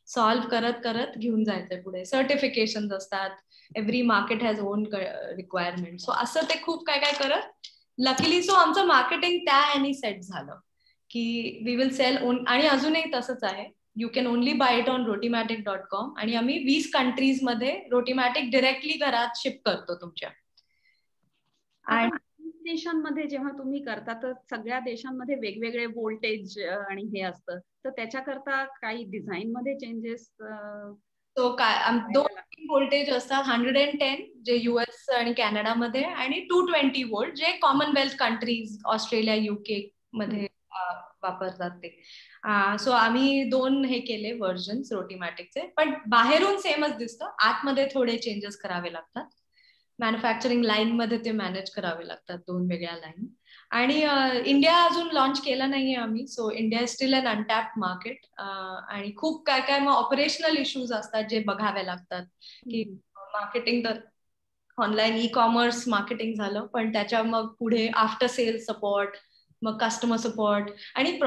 सॉल्व्ह करत करत घेऊन जायचंय पुढे. सर्टिफिकेशन असतात, every market has on requirement. So असं ते खूप काय काय करत, लकीली सो आमचं मार्केटिंग त्या ह्यानी सेट झालं की वी विल सेल ओन. आणि अजूनही तसंच आहे, you can only by it on rotimatic.com. आणि आम्ही 20 कंट्रीज मध्ये rotimatic डिरेक्टली घरात शिप करतो तुमच्या.
आणि देशांमध्ये जेव्हा तुम्ही करता तर सगळ्या देशांमध्ये वेगवेगळे व्होल्टेज आणि हे असतं, तर त्याच्याकरता काही डिझाईन मध्ये चेंजेस.
तो काय 2 व्होल्टेज असतात, 110 जे US आणि कॅनडामध्ये, आणि 220 व्होल्ट जे कॉमनवेल्थ कंट्रीज, ऑस्ट्रेलिया, UK मध्ये वापरतात ते. सो आम्ही 2 हे केले व्हर्जन्स रोटीमॅटिकचे, पण बाहेरून सेमच दिसतं, आतमध्ये थोडे चेंजेस करावे लागतात. मॅन्युफॅक्चरिंग लाईन मध्ये ते मॅनेज करावे लागतात, 2 वेगळ्या लाईन. आणि इंडिया अजून लॉन्च केला नाहीये आम्ही, so India is still an untapped market. आणि खूप काय मग ऑपरेशनल इश्यूज असतात जे बघावे लागतात, की मार्केटिंग तर ऑनलाईन ई कॉमर्स मार्केटिंग झालं, पण त्याच्या मग पुढे आफ्टर सेल्स सपोर्ट, मग कस्टमर सपोर्ट. आणि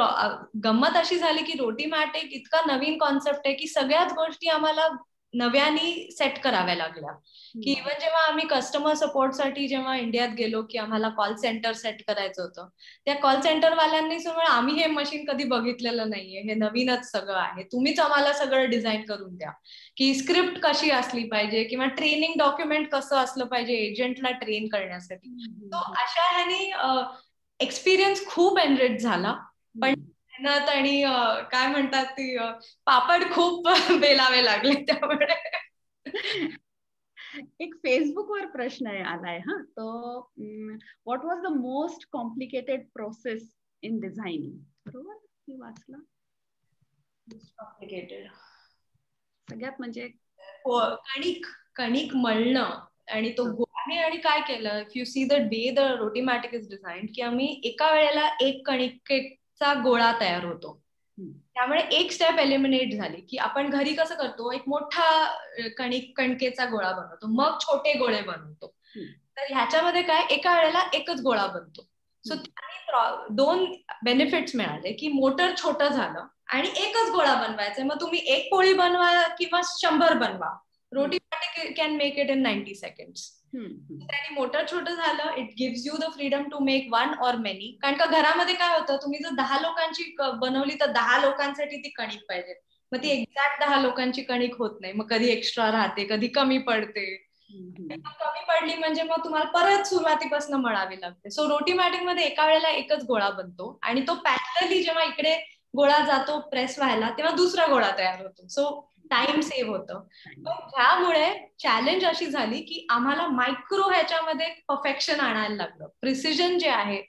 गंमत अशी झाली की रोटीमॅटिक इतका नवीन कॉन्सेप्ट आहे की सगळ्याच गोष्टी आम्हाला नव्याने सेट कराव्या लागल्या. की इव्हन जेव्हा आम्ही कस्टमर सपोर्टसाठी जेव्हा इंडियात गेलो की आम्हाला कॉल सेंटर सेट करायचं होतं, त्या कॉल सेंटर वाल्यांनी सुद्धा आम्ही हे मशीन कधी बघितलेलं नाहीये, हे नवीनच सगळं आहे, तुम्हीच आम्हाला सगळं डिझाईन करून द्या, की स्क्रिप्ट कशी असली पाहिजे किंवा ट्रेनिंग डॉक्युमेंट कसं असलं पाहिजे एजंटला ट्रेन करण्यासाठी. तो अशा ह्याने एक्सपिरियन्स खूप एनरिच झाला. पण मेहनत आणि काय म्हणतात ती पापड खूप बेलावे लागले. त्यामुळे
एक फेसबुकवर प्रश्न आलाय हा, तो what was the most complicated process in designing. बरोबर, मी वाचला.
कॉम्प्लिकेटेड
सगळ्यात म्हणजे
कणिक मळणं आणि तो गोळाने. आणि काय केलं, if you see the way the Rotimatic is designed, की आम्ही एका वेळेला एक कणिकेचा गोळा तयार होतो. त्यामुळे एक स्टेप एलिमिनेट झाली, की आपण घरी कसं करतो, एक मोठा कणकेचा गोळा बनवतो, मग छोटे गोळे बनवतो. तर ह्याच्यामध्ये काय, एका वेळेला एकच गोळा बनतो. सो त्याने 2 बेनिफिट्स मिळाले, की मोटर छोटं झालं आणि एकच गोळा बनवायचा. मग तुम्ही एक पोळी बनवा किंवा 100 बनवा, Rotimatic can make it in 90 seconds. त्याने मोटर छोटं झालं, it gives you the freedom to make 1 or many. कारण का घरामध्ये काय होतं, तुम्ही जर 10 लोकांची बनवली तर 10 लोकांसाठी ती कणिक पाहिजे, मग ती एक्झॅक्ट 10 लोकांची कणिक होत नाही, मग कधी एक्स्ट्रा राहते, कधी कमी पडते. कमी पडली म्हणजे मग तुम्हाला परत सुरुवातीपासून मळावी लागते. सो रोटीमॅटिक मध्ये एका वेळेला एकच गोळा बनतो आणि तो पॅरलली जेव्हा इकडे गोळा जातो प्रेस व्हायला, तेव्हा दुसरा गोळा तयार होतो. सो टाइम सेव्ह होतं. पण त्यामुळे चॅलेंज अशी झाली की आम्हाला मायक्रो ह्याच्यामध्ये परफेक्शन आणायला लागलं. प्रिसिजन जे आहे,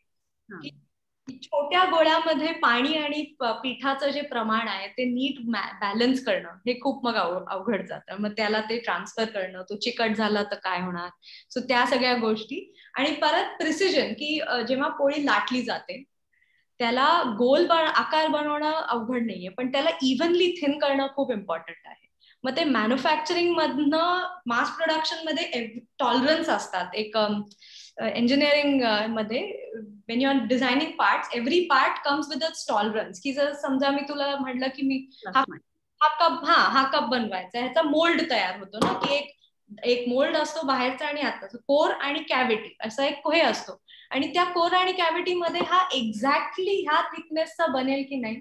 छोट्या गोळ्यामध्ये पाणी आणि पिठाचं जे प्रमाण आहे ते नीट बॅलन्स करणं हे खूप मग अवघड जातं. मग त्याला ते ट्रान्सफर करणं, तो चिकट झाला तर काय होणार. सो त्या सगळ्या गोष्टी. आणि परत प्रिसिजन, की जेव्हा पोळी लाटली जाते त्याला गोल आकार बनवणं अवघड नाहीये, पण त्याला इव्हनली थिन करणं खूप इम्पॉर्टंट आहे. मग ते मॅन्युफॅक्चरिंग मधनं मास प्रोडक्शन मध्ये टॉलरन्स असतात. एक इंजिनिअरिंग मध्ये when you are designing parts, every part comes with a tolerance. की जर समजा मी तुला म्हटलं की मी हा कप बनवायचा, ह्याचा मोल्ड तयार होतो ना, की एक मोल्ड असतो बाहेरचा आणि आताचा, कोर आणि कॅव्हिटी असा एक हे असतो. आणि त्या कोर आणि कॅव्हिटी मध्ये हा एक्झॅक्टली ह्या थिकनेसचा बनेल की नाही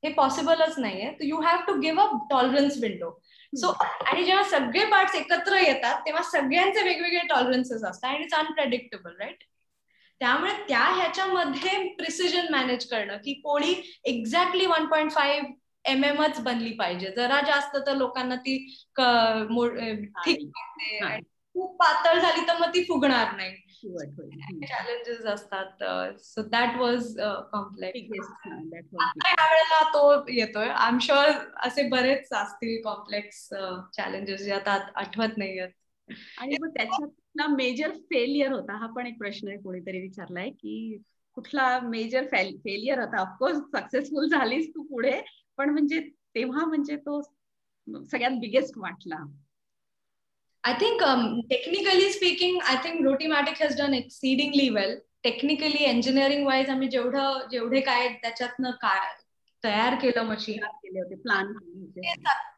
हे पॉसिबलच नाहीये. You have to give a tolerance window. So आणि जेव्हा सगळे पार्ट्स एकत्र येतात तेव्हा सगळ्यांचे वेगवेगळे टॉलरन्सेस असतात आणि इट्स अनप्रेडिक्टेबल, राईट. त्यामुळे त्या ह्याच्यामध्ये प्रिसिजन मॅनेज करणं, की पोळी एक्झॅक्टली 1.5 mm बनली पाहिजे. जरा जास्त तर लोकांना ती थिक वाटते आणि खूप पातळ झाली तर मग ती फुगणार नाही. चॅलेंजेस असतात. So that was complex. ह्या वेळेला तो येतोय. आय एम शुअर असे बरेच असतील कॉम्प्लेक्स चॅलेंजेस जे आता आठवत नाहीयेत.
आणि मग त्याच्यातला मेजर फेलियर होता, हा पण एक प्रश्न आहे कोणीतरी विचारलाय, की कुठला मेजर फेलियर होता. ऑफकोर्स सक्सेसफुल झालीस तू पुढे, पण म्हणजे तेव्हा म्हणजे तो सगळ्यात बिगेस्ट वाटला.
I think technically speaking, I think Rotimatic has done exceedingly well. Technically, engineering wise, आम्ही जेवढे काय त्याच्यातनं काय तयार केलं मशीन
केले होते, प्लॅन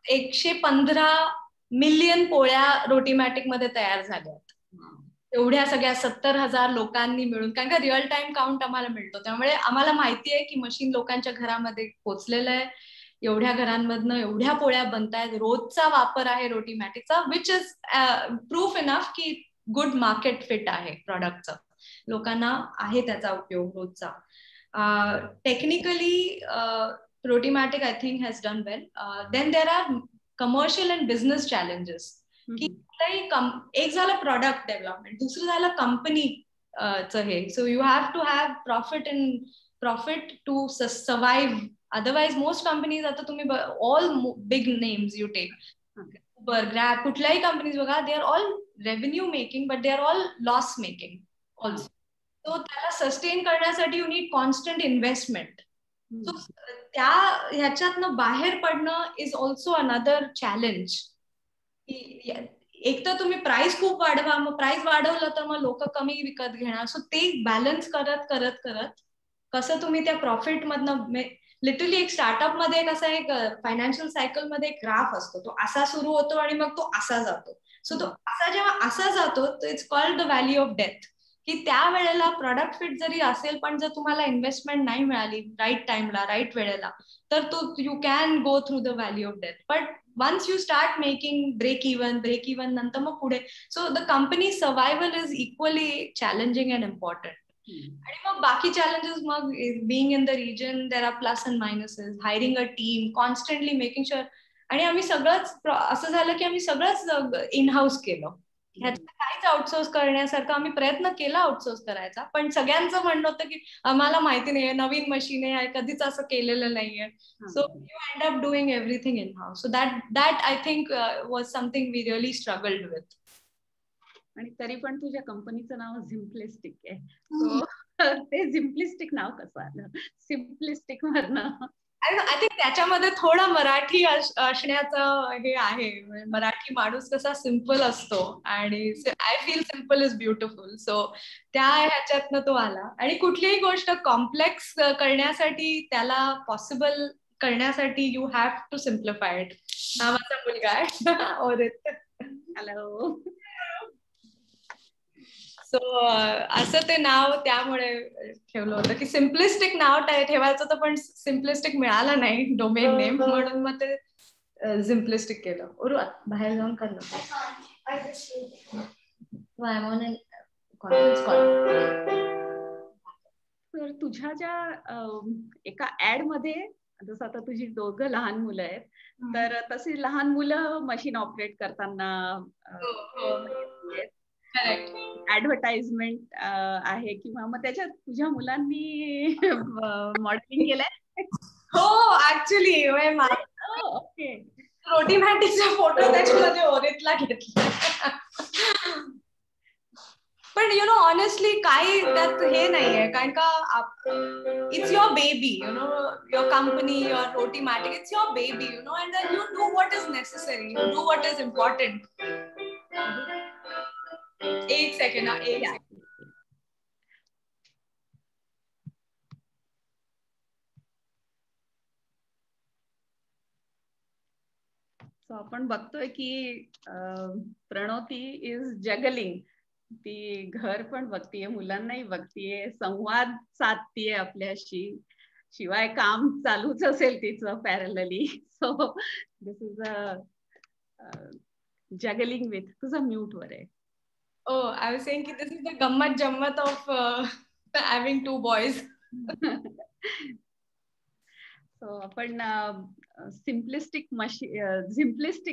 115 मिलियन पोळ्या रोटीमॅटिक मध्ये तयार झाल्या. एवढ्या सगळ्या 70,000 लोकांनी मिळून, कारण का रिअल टाइम काउंट आम्हाला मिळतो, त्यामुळे आम्हाला माहिती आहे की मशीन लोकांच्या घरामध्ये पोहोचलेलं आहे. एवढ्या घरांमधनं एवढ्या पोळ्या बनतायत. रोजचा वापर आहे रोटीमॅटिकचा, विच इज प्रूफ इनफ की गुड मार्केट फिट आहे प्रॉडक्टचा. लोकांना आहे त्याचा उपयोग रोजचा. Technically Rotimatic I think has done well. Then there are commercial and business challenges. की एक झालं प्रॉडक्ट डेव्हलपमेंट, दुसरं झालं कंपनीचं हे. So you have to have profit to survive. Otherwise, most companies, आता तुम्ही all big names you take, Uber, Grab, कुठल्याही companies बघा, they are all revenue making, but they are all loss making also. So त्याला sustain करण्यासाठी you need constant investment. So त्या ह्याच्यातनं बाहेर पडणं is also another challenge. एक तर तुम्ही प्राइस खूप वाढवा, मग प्राइस वाढवलं तर मग लोक कमी विकत घेणार. सो ते बॅलन्स करत करत करत कसं तुम्ही त्या प्रॉफिट मधनं, लिटरली एक स्टार्टअप मध्ये कसं एक फायनान्शियल सायकल मध्ये एक ग्राफ असतो, तो असा सुरू होतो आणि मग तो असा जातो. सो तो असा जेव्हा असा जातो तो it's called the valley of death, की त्या वेळेला प्रॉडक्ट फिट जरी असेल पण जर तुम्हाला इन्व्हेस्टमेंट नाही मिळाली राईट टाइमला राईट वेळेला तर तो you can go through the valley of death. But once you start making break even नंतर मग पुढे, so the company survival is equally challenging and important. आणि मग बाकी challenges, मग being in the region there are plus and minuses, hiring a team, constantly making sure. आणि आम्ही सगळंच असं झालं की आम्ही सगळंच इन हाऊस केलं. ह्याच्यात काहीच आउटसोर्स करण्यासारखं आम्ही प्रयत्न केला आउटसोर्स करायचा, पण सगळ्यांचं म्हणणं होतं की आम्हाला माहिती नाहीये, नवीन मशीन आहे, कधीच असं केलेलं नाहीये. So you end up doing everything in house. So that I think was something we really struggled with.
आणि तरी पण तुझ्या कंपनीचं नाव झिम्प्लिस्टिक आहे. ते झिम्प्लिस्टिक नाव कसं आलं? सिम्प्लिस्टिक मधनं
आय थिंक त्याच्यामध्ये थोडं मराठी असण्याचं हे आहे. मराठी माणूस कसा सिम्पल असतो आणि I feel simple is beautiful. So त्या ह्याच्यातनं तो आला. आणि कुठलीही गोष्ट कॉम्प्लेक्स करण्यासाठी, त्याला पॉसिबल करण्यासाठी you have to simplify it. हा माझा मुलगा आहे.
हॅलो.
सो असं ते नाव त्यामुळे ठेवलं होतं की सिम्प्लिस्टिक नाव ठेवायचं होतं, पण सिम्प्लिस्टिक मिळालं नाही डोमेन नेम, म्हणून मग ते सिम्प्लिस्टिक केलं. उरू बाहेर जाऊन करणार.
तर तुझ्या ज्या एका ऍड मध्ये, जसं आता तुझी 2 लहान मुलं आहेत, तर तशी लहान मुलं मशीन ऑपरेट करताना ऍडव्हर्टाइजमेंट आहे, किंवा मग त्याच्यात तुझ्या मुलांनी मॉडेलिंग केलंय?
हो, ऍक्च्युली
ओके.
रोटीमॅटिकचा फोटो त्याच्यामध्ये ओरितला घेतला. पण यु नो ऑनेस्टली काही त्यात हे नाहीये, कारण का it's your baby, you know, your company, your Rotimatic, it's your baby, you know, and then you do what is necessary, you do what is important. एक सेकंड.
सो आपण बघतोय की प्रणोती इज जगलिंग. ती घर पण बघतीये, मुलांनाही बघतीये, संवाद साधतीये आपल्याशी, शिवाय काम चालूच असेल तिचं parallelly. So this is a juggling with. तुझं म्यूट वर आहे.
Oh, I was saying this is the gammat jammat of having 2 boys.
So आपण झिम्प्लिस्टिक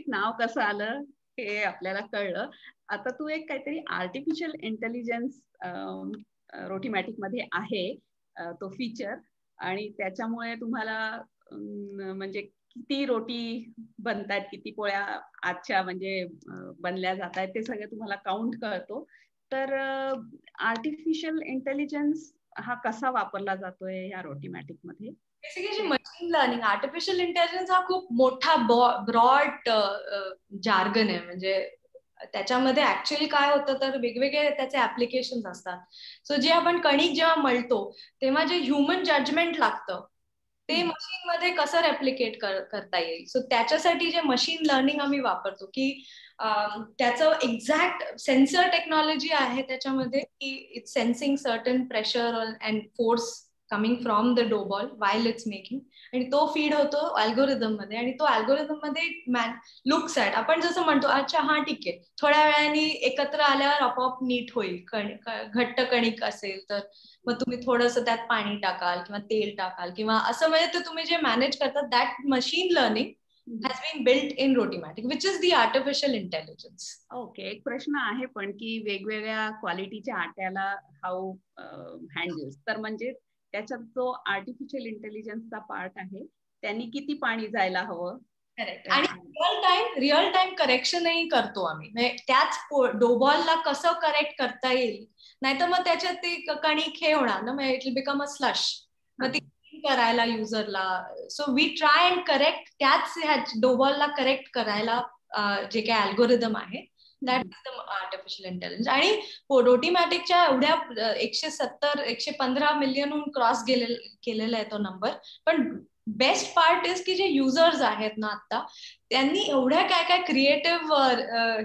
नाव कसं आलं हे आपल्याला कळलं. आता तू एक काहीतरी आर्टिफिशियल इंटेलिजन्स रोटीमॅटिक मध्ये आहे तो फीचर, आणि त्याच्यामुळे तुम्हाला म्हणजे किती रोटी बनतात, किती पोळ्या आजच्या म्हणजे बनल्या जात आहेत, ते सगळं तुम्हाला काउंट करतो. तर आर्टिफिशियल इंटेलिजन्स हा कसा वापरला जातोय या रोटीमॅटिक मध्ये?
Basically machine learning, artificial intelligence हा खूप मोठा ब्रॉड जार्गन आहे. म्हणजे त्याच्यामध्ये ऍक्च्युअली काय होतं तर वेगवेगळे त्याचे ऍप्लिकेशन्स असतात. सो जे आपण कणिक जेव्हा मळतो तेव्हा जे ह्युमन जजमेंट लागतं ते मशीन मध्ये कसं रेप्लिकेट करता येईल. सो त्याच्यासाठी जे मशीन लर्निंग आम्ही वापरतो की त्याचं एक्झॅक्ट सेन्सर टेक्नॉलॉजी आहे त्याच्यामध्ये, की it's sensing certain pressure and force coming from the डो बॉल वाईल इट्स मेकिंग, आणि तो फीड होतो अल्गोरिदम मध्ये, आणि तो अल्गोरिदम मध्ये लुक्स ॲट, आपण जसं म्हणतो अच्छा हा ठीक आहे, थोड्या वेळाने एकत्र आल्यावर आपोआप नीट होईल, घट्ट कणिक असेल तर मग तुम्ही थोडंसं त्यात पाणी टाकाल किंवा तेल टाकाल किंवा असं, म्हणजे ते तुम्ही जे मॅनेज करतात that machine learning has been built in Rotimatic, which is the artificial intelligence.
Okay. एक प्रश्न आहे पण की वेगवेगळ्या क्वालिटीच्या आट्याला हाऊ हँडल्स, तर म्हणजे त्याच्यात जो आर्टिफिशियल इंटेलिजन्सचा पार्ट आहे त्यांनी किती पाणी जायला हवं.
करेक्ट. आणि रिअल टाइम करेक्शनही करतो आम्ही, म्हणजे त्याच डोबॉलला कसं करेक्ट करता येईल, नाहीतर मग त्याच्यात ते कणिक हे होणार ना, म्हणजे इट विल बिकम अ स्लश, मग ती करायला युजरला. So we try and correct त्याच ह्या डोबॉलला करेक्ट करायला जे काही अल्गोरिदम आहे that is the artificial intelligence. आणि रोटीमॅटिकच्या एवढ्या 170-115 मिलियनहून क्रॉस केलेला आहे तो नंबर. पण बेस्ट पार्ट इज की जे युजर्स आहेत ना आता, त्यांनी एवढ्या काय काय क्रिएटिव्ह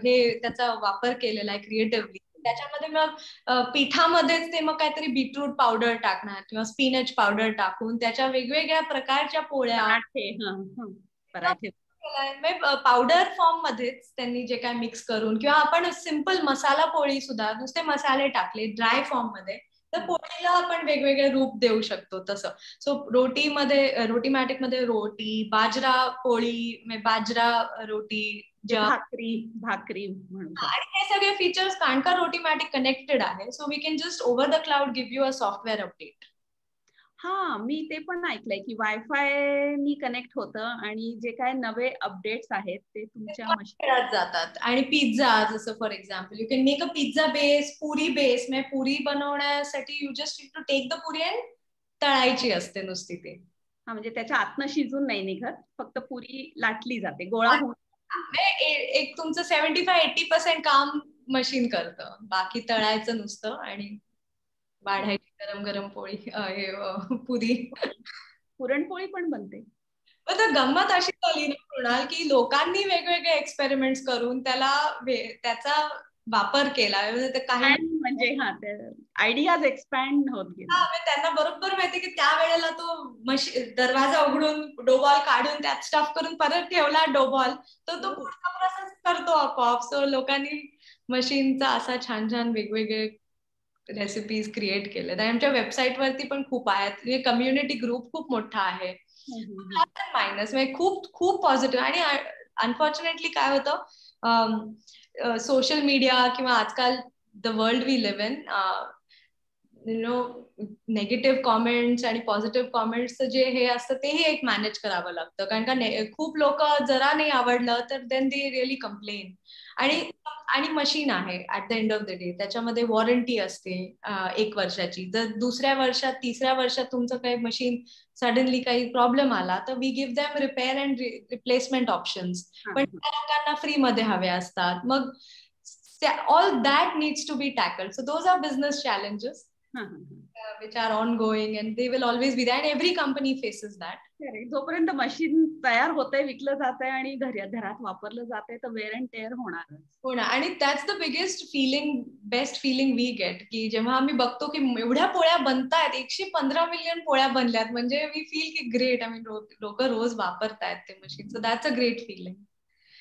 हे त्याचा वापर केलेला आहे क्रिएटिव्हली. त्याच्यामध्ये मग पिठामध्येच ते मग काहीतरी बीटरूट पावडर टाकणार किंवा स्पिनच पावडर टाकून त्याच्या वेगवेगळ्या प्रकारच्या पोळ्या,
पराठे
पावडर फॉर्म मध्येच त्यांनी जे काय मिक्स करून, किंवा आपण सिंपल मसाला पोळी सुद्धा नुसते मसाले टाकले ड्राय फॉर्म मध्ये तर पोळीला आपण वेगवेगळे रूप देऊ शकतो तसं. सो रोटीमॅटिक मध्ये रोटी, बाजरा पोळी, बाजरा रोटी,
भाकरी म्हणून,
आणि हे सगळे फीचर्स कारण का रोटीमॅटिक कनेक्टेड आहे. So we can just over the cloud give you a software update.
मी ते पण ऐकलंय की वायफाय नी कनेक्ट होतं आणि जे काय नवे अपडेट्स आहेत ते तुमच्या
मशीनवर जातात. आणि पिझ्झा जसं for example, you can make a pizza base, puri base. पुरी बनवण्यासाठी you just need to take the puri and तळायची असते नुसती ते.
म्हणजे त्याच्या आतनं शिजून नाही निघत, फक्त पुरी लाटली जाते गोळा होऊन.
एक तुमचं 75-80% काम मशीन करतं, बाकी तळायचं नुसतं आणि वाढायची गरम गरम पोळी पुरी.
पुरणपोळी पण बनते.
तर गंमत अशी झाली ना मृणाल की लोकांनी वेगवेगळे एक्सपेरिमेंट्स करून त्याचा वापर केला.
म्हणजे आयडियाज एक्सपॅन्ड होत गेले.
त्यांना बरोबर माहिती की त्या वेळेला तो दरवाजा उघडून डोबॉल काढून त्यात स्टफ करून परत ठेवला डोबॉल, तर तो पुढचा प्रोसेस करतो आपोआप. सो लोकांनी मशीनचा असा छान छान वेगवेगळे रेसिपीज क्रिएट केले. आमच्या वेबसाईट वरती पण खूप आहेत. कम्युनिटी ग्रुप खूप मोठा आहे. मायनस खूप खूप पॉझिटिव्ह. आणि अनफॉर्च्युनेटली काय होतं, सोशल मीडिया किंवा आजकाल the world we live in, negative comments आणि पॉझिटिव्ह कॉमेंट्सचं जे हे असतं तेही एक मॅनेज करावं लागतं. कारण का खूप लोक जरा नाही आवडलं तर देन दे रिअली कंप्लेन. आणि मशीन आहे at the end of the day, त्याच्यामध्ये वॉरंटी असते 1 वर्षाची. जर दुसऱ्या वर्षात 3ऱ्या वर्षात तुमचं काही मशीन सडनली काही प्रॉब्लेम आला तर we give them repair and replacement options. पण त्या लोकांना फ्री मध्ये हवे असतात. मग all that needs to be tackled. So those are business challenges which are ongoing and they will always be there and every company faces that.
जोपर्यंत machine तयार होतंय, विकलं जातंय आणि घरात वापरलं जातंय तर वेअर अँड टेअर होणार.
आणि that's the best feeling we get की जेव्हा आम्ही बघतो की एवढ्या पोळ्या बनतायत, 115 मिलियन पोळ्या बनल्यात, म्हणजे वी फील की ग्रेट. लोक रोज वापरतायत ते machine. So that's a great feeling.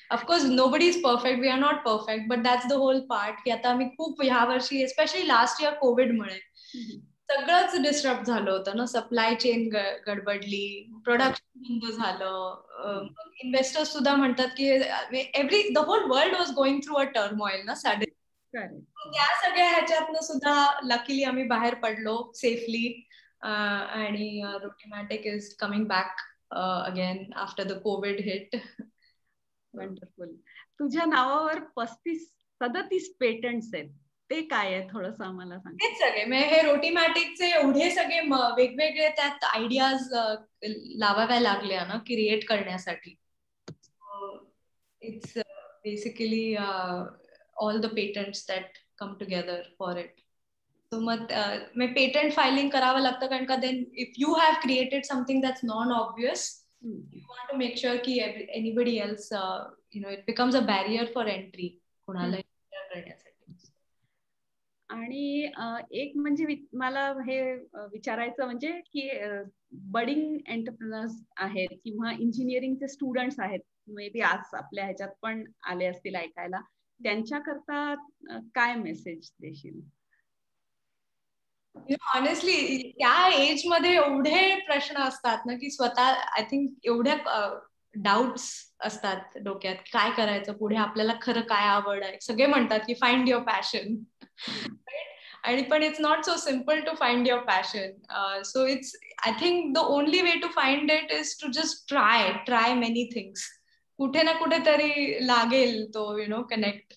Of course nobody is perfect, we are not perfect, but that's the whole part. की आता आम्ही खूप ह्या वर्षी स्पेशली लास्ट इयर कोविडमुळे सगळंच डिस्टर्ब झालं होतं ना. सप्लाय चेन गडबडली, प्रोडक्शन बंद झालं. इन्व्हेस्टर्स सुद्धा म्हणतात की the whole world was going through a turmoil ना सडन. त्या सगळ्या ह्याच्यातनं सुद्धा लकीली आम्ही बाहेर पडलो सेफली. आणि Rotimatic is coming back again after the covid hit.
Wonderful. तुझ्या नावावर 37 पेटंट्स आहेत, ते काय आहे थोडंसं आम्हाला सांग.
हेच सगळे हे रोटीमॅटिकचे एवढे सगळे वेगवेगळे त्यात आयडियाज लावाव्या लागल्या ना क्रिएट करण्यासाठी. It's basically all the patents that come together for it. So मग पेटंट फायलिंग करावं लागतं. कारण का then if you have created something that's non obvious, you want to make sure की anybody else it becomes a barrier for entry कोणाला करण्यासाठी.
आणि एक म्हणजे मला हे विचारायचं म्हणजे की बडिंग एंटरप्रेनर्स आहेत किंवा इंजिनिअरिंगचे स्टुडंट्स आहेत, मे बी आज आपल्या ह्याच्यात पण आले असतील ऐकायला, त्यांच्याकरता काय मेसेज देशील?
ऑनेस्टली त्या एज मध्ये एवढे प्रश्न असतात ना की स्वतः आय थिंक एवढ्या डाऊट्स असतात डोक्यात, काय करायचं पुढे, आपल्याला खरं काय आवड आहे. सगळे म्हणतात की फाइंड युअर पॅशन, आणि पण it's not so simple to find your passion. So it's I think the only way to find it is to just try many things. कुठे ना कुठे तरी लागेल तो connect.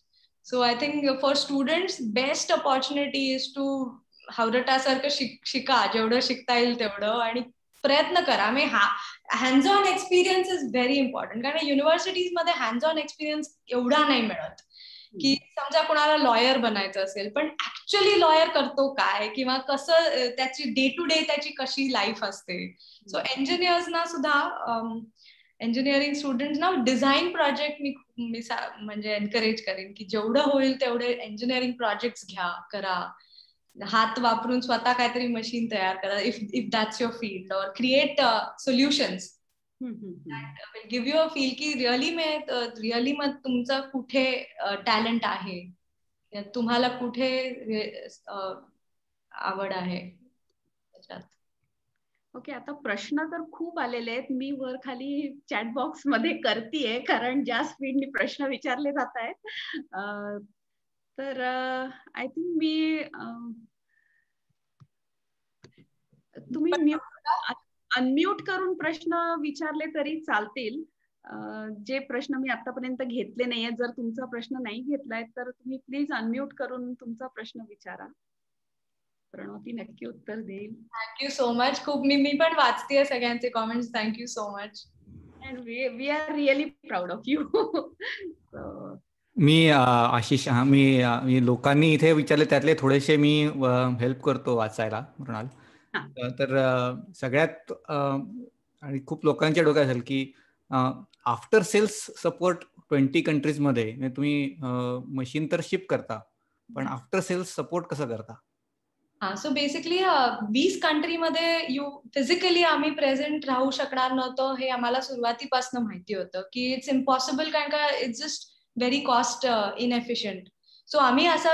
So I think for students best opportunity is to हावरटासारखं शिका, जेवढं शिकता येईल तेवढं, आणि प्रयत्न करा. Hands on experience is very important. कारण युनिव्हर्सिटीज मध्ये हँड्स ऑन एक्सपिरियन्स एवढा नाही मिळत. की समजा कोणाला लॉयर बनायचं असेल, पण ऍक्च्युअली लॉयर करतो काय, किंवा कसं त्याची डे टू डे त्याची कशी लाईफ असते. सो इंजिनियर्सना सुद्धा, इंजिनिअरिंग स्टुडंट्सना डिझाईन प्रोजेक्ट मी म्हणजे एनकरेज करेन की जेवढं होईल तेवढे इंजिनिअरिंग प्रोजेक्ट्स घ्या, करा, हात वापरून स्वतः काहीतरी मशीन तयार करा, इफ दॅट्स युअर फील्ड, और create solutions that will give you a feel की रिअली मग तुमचं कुठे टॅलेंट आहे, तुम्हाला कुठे आवड आहे त्याच्यात.
ओके, आता प्रश्न तर खूप आलेले आहेत. मी वर खाली चॅट बॉक्स मध्ये करतेय, कारण ज्या स्पीडने प्रश्न विचारले जात आहेत. तर आय थिंक तुम्ही अनम्यूट करून प्रश्न विचारले तरी चालतील. जे प्रश्न मी आतापर्यंत घेतले नाहीये, जर तुमचा प्रश्न नाही घेतलाय तर तुम्ही प्लीज अनम्यूट करून तुमचा प्रश्न विचारा. प्रणोती नक्की उत्तर देईल.
Thank you so much. खूप मी पण वाचतेय सगळ्यांचे comments. Thank you so much.
And we are really proud of you.
मी आशिष, मी लोकांनी इथे विचारले त्यातले थोडेसे मी हेल्प करतो वाचायला मृणाल. तर सगळ्यात आणि खूप लोकांच्या डोक्यात असेल की आफ्टर सेल्स सपोर्ट 20 कंट्रीजमध्ये तुम्ही मशीन तर शिप करता, पण आफ्टर सेल्स सपोर्ट कसं करता?
सो बेसिकली 20 कंट्रीमध्ये फिजिकली आम्ही प्रेझेंट राहू शकणार नव्हतो, हे आम्हाला सुरुवातीपासून माहिती होतं की इट्स इम्पॉसिबल, कारण का it's just very cost inefficient. So आम्ही असा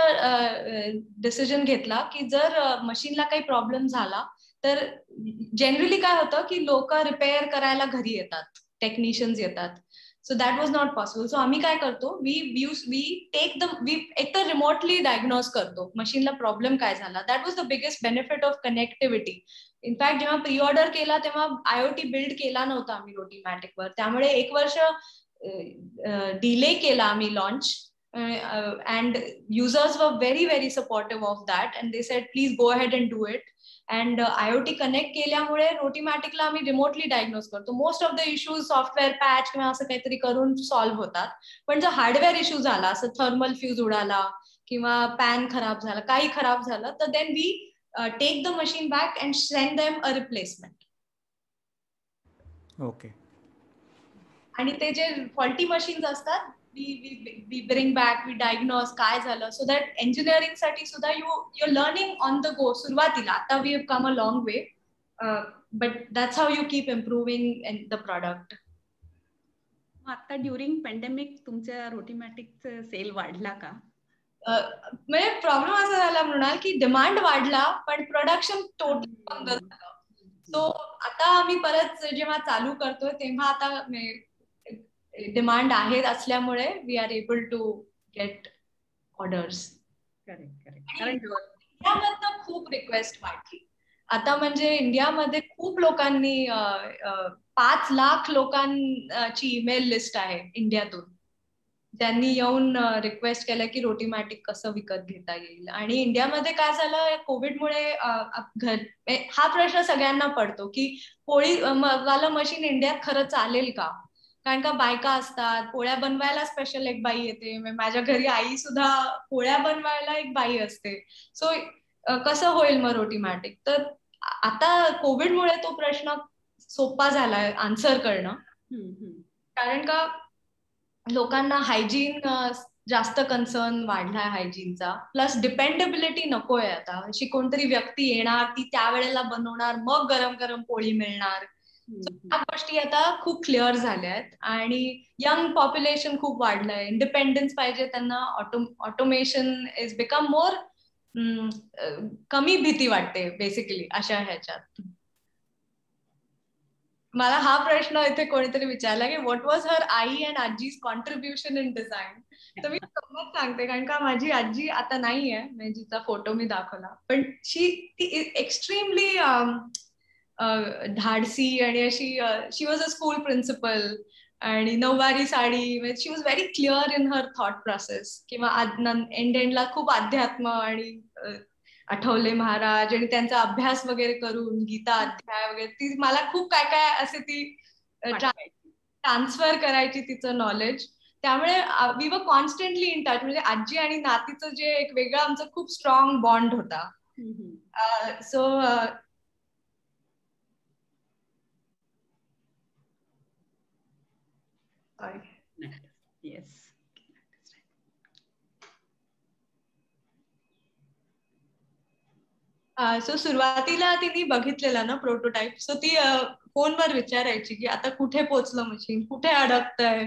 डिसिजन घेतला की जर मशीनला काही प्रॉब्लेम झाला तर जनरली काय होतं की लोक रिपेअर करायला घरी येतात, टेक्निशियन्स येतात. So that was not possible. So आम्ही काय करतो, वी एकतर रिमोटली डायग्नोज करतो मशीनला प्रॉब्लेम काय झाला. That was the biggest benefit of connectivity. In fact जेव्हा प्री ऑर्डर केला तेव्हा IoT बिल्ड केला नव्हता आम्ही रोटीमॅटिकवर, त्यामुळे 1 वर्ष डिले केला आम्ही launch. And users were very very supportive of that, and they said please go ahead and do it. And IoT connect केल्यामुळे रोटीमॅटिकला आम्ही रिमोटली डायग्नोज करतो. Most of the issues software patch किंवा असं काहीतरी करून सॉल्व्ह होतात. पण जर हार्डवेअर इश्यू झाला, असं थर्मल फ्यूज उडाला किंवा पॅन खराब झाला, काही खराब झालं, तर then we take the machine back and send them a replacement.
Okay.
आणि ते जे फॉल्टी मशीन्स असतात, we bring back, we diagnose काय झालं, so that engineering साठी सुद्धा you're learning on the go. सुरुवातीला आता we have come a long way, but that's how you keep improving in the product.
आता ड्युरिंग पॅन्डेमिक तुमच्या रोटीमॅटिकचा sale वाढला का?
म्हणजे प्रॉब्लेम असा झाला मृणाल की डिमांड वाढला पण प्रोडक्शन टोटल बंद झालं. सो आता आम्ही परत जेव्हा चालू करतोय तेव्हा आता डिमांड आहे असल्यामुळे we are able to get orders. इंडियामधनं खूप रिक्वेस्ट वाढली आता. म्हणजे इंडियामध्ये खूप लोकांनी 5 लाख लोकांची ईमेल लिस्ट आहे इंडियातून, त्यांनी येऊन रिक्वेस्ट केलं की रोटीमॅटिक कसं विकत घेता येईल. आणि इंडियामध्ये काय झालं, कोविडमुळे हा प्रश्न सगळ्यांना पडतो की पोळीवाला मशीन इंडियात खरं चालेल का, कारण का बायका असतात, पोळ्या बनवायला स्पेशल एक बाई येते. माझ्या घरी आई सुद्धा पोळ्या बनवायला एक बाई असते. सो कसं होईल मग रोटीमॅटिक. तर आता कोविडमुळे तो प्रश्न सोपा झालाय आन्सर करणं, कारण का लोकांना हायजीन जास्त कन्सर्न वाढलाय हायजीनचा, प्लस डिपेंडेबिलिटी नकोय. आता अशी कोणतरी व्यक्ती येणार, ती त्यावेळेला बनवणार, मग गरम गरम पोळी मिळणार. ह्या गोष्टी आता खूप क्लिअर झाल्या आहेत. आणि यंग पॉप्युलेशन खूप वाढलंय, इंडिपेंडन्स पाहिजे त्यांना. ऑटोमेशन इज बिकम मोर, कमी भीती वाटते बेसिकली अशा ह्याच्यात. मला हा प्रश्न इथे कोणीतरी विचारला की what was her I and Aziz contribution in design. तर मी गंमत सांगते, कारण का माझी आजी आता नाहीये, म्हणजे जिचा फोटो मी दाखवला, पण ती एक्स्ट्रीमली धाडसी आणि अशी, she was a school principal आणि नऊवारी साडी, म्हणजे she was very clear in her thought process. किंवा एंडला खूप अध्यात्म आणि आठवले महाराज आणि त्यांचा अभ्यास वगैरे करून गीता अध्याय वगैरे, ती मला खूप काय काय असे ती ट्रान्सफर करायची तिचं नॉलेज. त्यामुळे we were constantly in touch. म्हणजे आजी आणि नातीचं जे एक वेगळं आमचं खूप स्ट्रॉंग बॉन्ड होता. So
yes.
सो सुरुवातीला तिने बघितलेला ना प्रोटोटाईप, सो ती फोनवर विचारायची की आता कुठे पोहोचलं मशीन, कुठे अडकतंय,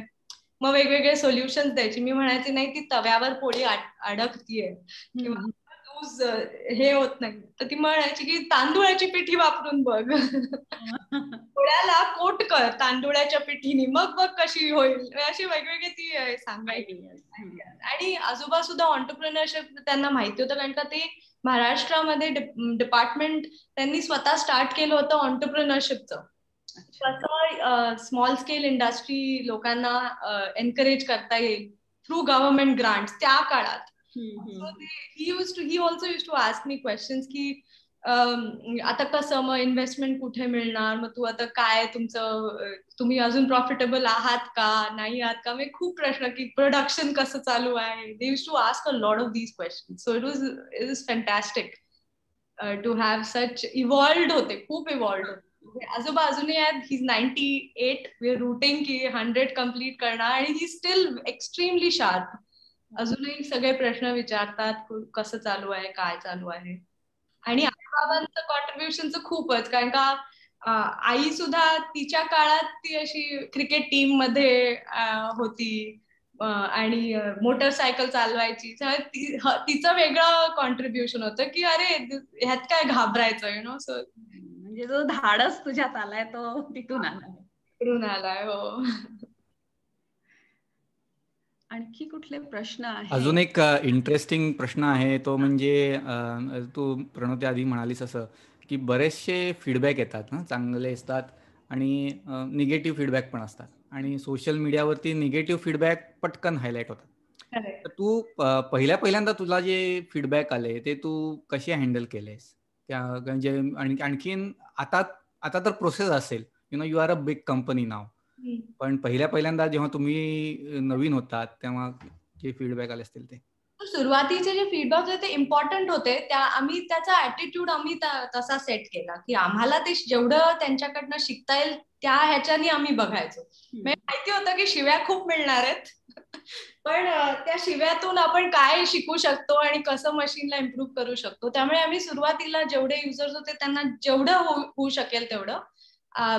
मग वेगवेगळे सोल्युशन द्यायची. मी म्हणायची नाही ती तव्यावर पोळी अडकतीये किंवा हे होत नाही, तर ती म्हणायची की तांदूळाची पिठी वापरून बघ, पोळ्याला कोट कर तांदूळाच्या पिठीने, मग बघ कशी होईल. अशी वेगवेगळे ती सांगायची. आणि आजोबा सुद्धा ऑन्टरप्रिनरशिप त्यांना माहिती होतं, कारण का ते महाराष्ट्रामध्ये डिपार्टमेंट त्यांनी स्वतः स्टार्ट केलं होतं ऑन्टरप्रिनरशिपचं. कसं स्मॉल स्केल इंडस्ट्री लोकांना एनकरेज करता येईल थ्रू गव्हर्नमेंट ग्रांट्स त्या काळात. He also used to ask me questions की आता कसं मग इन्व्हेस्टमेंट कुठे मिळणार, मग तू आता काय तुमचं, तुम्ही अजून प्रॉफिटेबल आहात का नाही आहात का, म्हणजे खूप प्रश्न की प्रोडक्शन कसं चालू आहे. They use to ask a lot of these questions. So it was fantastic to have such. Involved होते, खूप इव्हॉल्व्ड होते. आजोबा अजूनही आहेत. He is 98. We are rooting की 100 कम्प्लीट करणार, आणि ही स्टील एक्स्ट्रीमली शार्प. अजूनही सगळे प्रश्न विचारतात, कसं चालू आहे, काय चालू आहे. आणि आई बाबांचं कॉन्ट्रीब्युशनचं खूपच, कारण का आई सुद्धा तिच्या काळात ती अशी क्रिकेट टीम मध्ये होती आणि मोटरसायकल चालवायची. तिचं वेगळं कॉन्ट्रीब्युशन होतं की अरे ह्यात काय घाबरायचं, यु नो. सो
म्हणजे जो धाडस तुझ्यात आलाय तो तिथून
आलाय. हो.
आणखी कुठले प्रश्न आहेत?
अजून एक इंटरेस्टिंग प्रश्न आहे, तो म्हणजे तू प्रणोती आधी म्हणालीस असं की बरेचसे फीडबॅक येतात ना, चांगले असतात आणि निगेटिव्ह फीडबॅक पण असतात, आणि सोशल मीडियावरती निगेटिव्ह फीडबॅक पटकन हायलाईट होतात. तर तू पहिल्यांदा तुला जे फीडबॅक आले ते तू कसे हँडल केलेस? म्हणजे आणखीन आता तर प्रोसेस असेल, you are a big company now, पण पहिल्यांदा जेव्हा तुम्ही नवीन होतात तेव्हा जे फीडबॅक आले असतील ते?
सुरुवातीचे जे फीडबॅक होते ते इम्पॉर्टंट होते. आम्ही त्याचा ऍटिट्यूड आम्ही तसा सेट केला की आम्हाला ते जेवढं त्यांच्याकडनं शिकता येईल त्या ह्याच्याने आम्ही बघायचो. माहिती होतं की शिव्या खूप मिळणार आहेत, पण त्या शिव्यातून आपण काय शिकू शकतो आणि कसं मशीनला इम्प्रूव्ह करू शकतो. त्यामुळे आम्ही सुरुवातीला जेवढे युजर्स होते त्यांना जेवढं होऊ शकेल तेवढं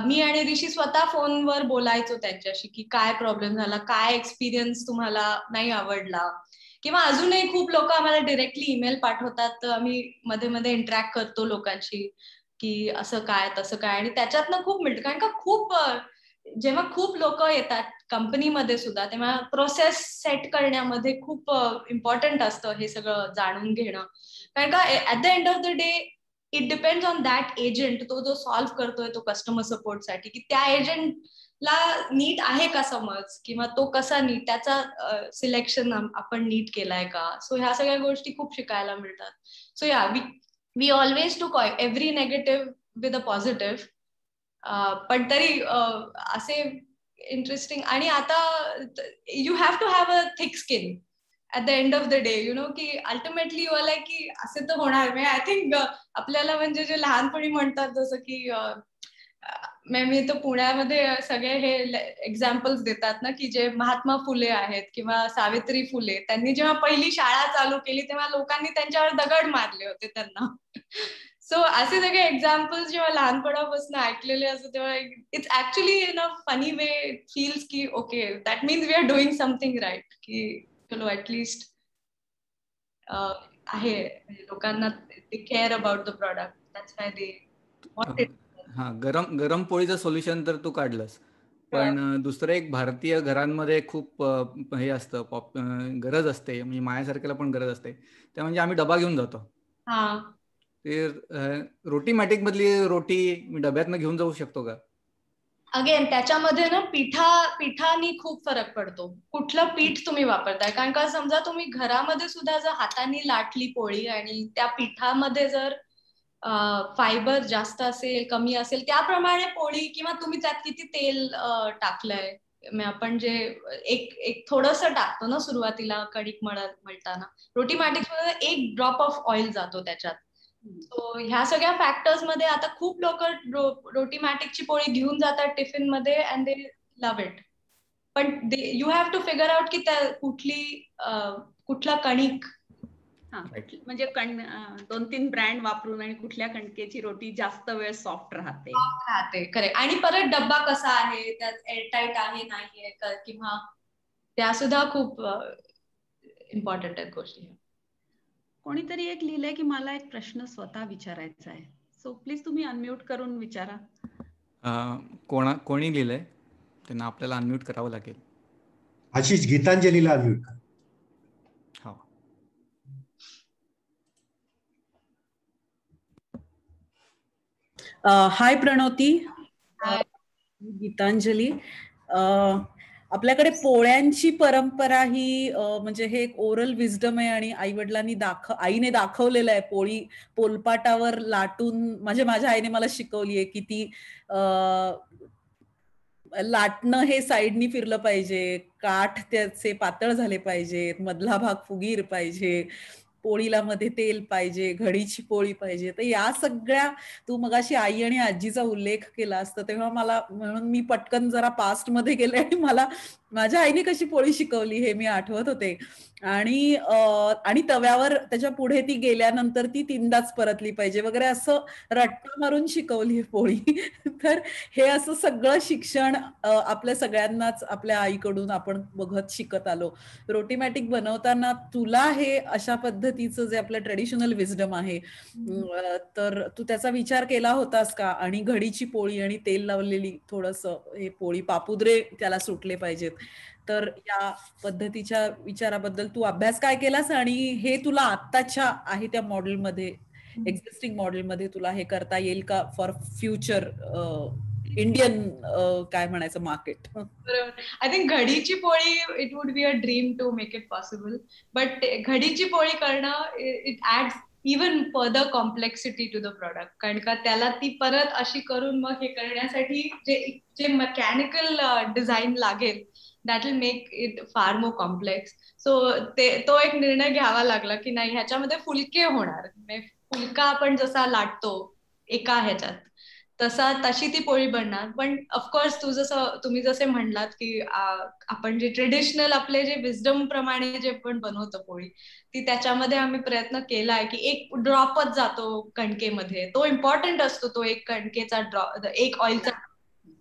मी आणि ऋषी स्वतः फोनवर बोलायचो त्यांच्याशी की काय प्रॉब्लेम झाला, काय एक्सपिरियन्स तुम्हाला नाही आवडला, किंवा अजूनही खूप लोक आम्हाला डिरेक्टली ईमेल पाठवतात, तर आम्ही मध्ये मध्ये इंटरॅक्ट करतो लोकांशी की असं काय तसं काय, आणि त्याच्यातनं खूप मिळतं. कारण का जेव्हा खूप लोक येतात कंपनीमध्ये सुद्धा, तेव्हा प्रोसेस सेट करण्यामध्ये खूप इम्पॉर्टंट असतं हे सगळं जाणून घेणं. कारण का at the end of the day it depends on that agent, तो जो सॉल्व्ह करतोय तो कस्टमर सपोर्टसाठी, की त्या एजंटला नीट आहे का समज, किंवा तो कसा नीट त्याचा सिलेक्शन आपण नीट केलाय का. सो ह्या सगळ्या गोष्टी खूप शिकायला मिळतात. So yeah we always to every negative with a positive, पण तरी असे इंटरेस्टिंग. आणि आता you have to have a thick skin at the end of the day, you know, की अल्टिमेटली वाला की असे तर होणार. आय थिंक आपल्याला म्हणजे जे लहानपणी म्हणतात जसं की मी तर पुण्यामध्ये सगळे हे एक्झाम्पल्स देतात ना की जे महात्मा फुले आहेत किंवा सावित्री फुले, त्यांनी जेव्हा पहिली शाळा चालू केली तेव्हा लोकांनी त्यांच्यावर दगड मारले होते त्यांना. सो असे सगळे एक्झाम्पल्स जेव्हा लहानपणापासून ऐकलेले असं तेव्हा it's actually in a funny way feels की okay that means we are doing something right, की चलो ऍटलिस्ट आहे लोकांना they care about the product, that's why they want it.
हा, गरम पोळीचं सोल्युशन तर तू काढलंस, पण दुसरं एक भारतीय घरांमध्ये खूप हे असतं, गरज असते, म्हणजे माझ्यासारख्याला पण गरज असते, ते म्हणजे आम्ही डबा घेऊन जातो. ते रोटी मॅटिक मधली रोटी मी डब्यातनं घेऊन जाऊ शकतो का?
अगेन त्याच्यामध्ये ना पिठानी खूप फरक पडतो, कुठलं पीठ तुम्ही वापरताय. कारण का समजा तुम्ही घरामध्ये सुद्धा जर हाताने लाटली पोळी आणि त्या पिठामध्ये जर फायबर जास्त असेल कमी असेल त्याप्रमाणे पोळी, किंवा तुम्ही त्यात किती तेल टाकलंय आपण जे एक थोडस टाकतो ना सुरुवातीला कणिक मळताना, रोटीमॅटिक्स मध्ये 1 ड्रॉप ऑफ ऑइल जातो त्याच्यात. सो ह्या सगळ्या फॅक्टर्स मध्ये आता खूप लोक रोटीमॅटिकची पोळी घेऊन जातात टिफिन मध्ये अँड दे लव्ह इट. पण you have to figure out की त्या कुठला कणिक,
म्हणजे 2-3 ब्रँड वापरून आणि कुठल्या कणकेची रोटी जास्त वेळ सॉफ्ट राहते.
करेक्ट. आणि परत डब्बा कसा आहे, त्यात एअरटाईट आहे नाहीये किंवा त्या सुद्धा खूप इम्पॉर्टंट आहेत गोष्टी.
कोणीतरी एक लिहिलंय की मला एक प्रश्न स्वतः विचारायचा आहे. सो प्लीज तुम्ही अनम्यूट करून विचारा.
कोणी लिहिलंय त्यांना आपल्याला अनम्यूट करावं लागेल.
आशिष, गीतांजलीला अनम्यूट कर.
हाय प्रणोती, गीतांजली. आपल्याकडे पोळ्यांची परंपरा ही म्हणजे हे एक ओरल विजडम आहे आणि आईने दाखवलेलं आहे. पोळी पोलपाटावर लाटून माझ्या आईने मला शिकवली आहे की ती लाटणं हे साईडनी फिरलं पाहिजे, काठ त्याचे पातळ झाले पाहिजेत, मधला भाग फुगीर पाहिजे, पोळीला मध्ये तेल पाहिजे, घडीची पोळी पाहिजे. तर या सगळ्या तू मगाशी आई आणि आजीचा उल्लेख केला असता तेव्हा मला, म्हणून मी पटकन जरा पास्ट मध्ये गेले आणि मला माझ्या आईने कशी पोळी शिकवली हे मी आठवत होते. आणि तव्यावर त्याच्या पुढे ती गेल्यानंतर ती 3दाच परतली पाहिजे वगैरे असं रट्टा मारून शिकवली पोळी. तर हे असं सगळं शिक्षण आपल्या सगळ्यांनाच आपल्या आईकडून आपण बघत शिकत आलो. रोटीमॅटिक बनवताना तुला हे अशा पद्धतीचं जे आपलं ट्रेडिशनल विजडम आहे तर तू त्याचा विचार केला होतास का? आणि घडीची पोळी आणि तेल लावलेली थोडंसं हे पोळी पापुद्रे त्याला सुटले पाहिजेत. तर या पद्धतीच्या विचाराबद्दल तू अभ्यास काय केलास आणि हे तुला आत्ताच्या आहे त्या मॉडेलमध्ये, एक्झिस्टिंग मॉडेलमध्ये तुला हे करता येईल का फॉर फ्युचर इंडियन काय म्हणायचं मार्केट?
आय थिंक घडीची पोळी it would be a dream to make it possible, but घडीची पोळी करणं it adds even further complexity to the product. कारण का त्याला ती परत अशी करून मग हे करण्यासाठी जे मेकॅनिकल डिझाईन लागेल दॅट विल मेक इट फार मोर कॉम्प्लेक्स. सो तो एक निर्णय घ्यावा लागला की नाही ह्याच्यामध्ये फुलके होणार. फुलका आपण जसा लाटतो एका ह्याच्यात तशी ती पोळी बनणार. पण ऑफकोर्स तुम्ही जसे म्हणलात की आपण जे ट्रेडिशनल आपले जे विजडम प्रमाणे जे पण बनवतो पोळी ती त्याच्यामध्ये आम्ही प्रयत्न केलाय की 1 ड्रॉपच जातो कणकेमध्ये. तो इम्पॉर्टंट असतो, तो 1 कणकेचा ड्रॉप, 1 ऑइलचा.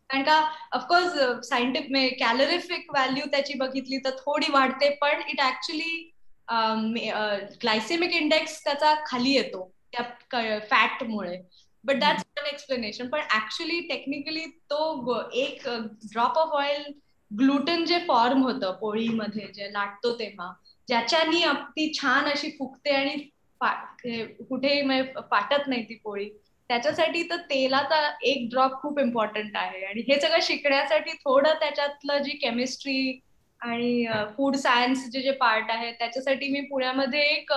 कारण का ऑफकोर्स सायंटिफिक कॅलरिफिक व्हॅल्यू त्याची बघितली तर थोडी वाढते, पण इट ऍक्च्युली ग्लायसेमिक इंडेक्स त्याचा खाली येतो त्या फॅटमुळे. But that's one explanation. पण ऍक्च्युली टेक्निकली तो 1 ड्रॉप ऑफ ऑइल ग्लुटेन जे फॉर्म होतं पोळीमध्ये जे लाटतो तेव्हा, ज्याच्यानी ती छान अशी फुगते आणि कुठे फाटत नाही ती पोळी, त्याच्यासाठी तर तेलाचा 1 ड्रॉप खूप इम्पॉर्टंट आहे. आणि हे सगळं शिकण्यासाठी थोडं त्याच्यातलं जी केमिस्ट्री आणि फूड सायन्सचे जे पार्ट आहे त्याच्यासाठी मी पुण्यामध्ये एक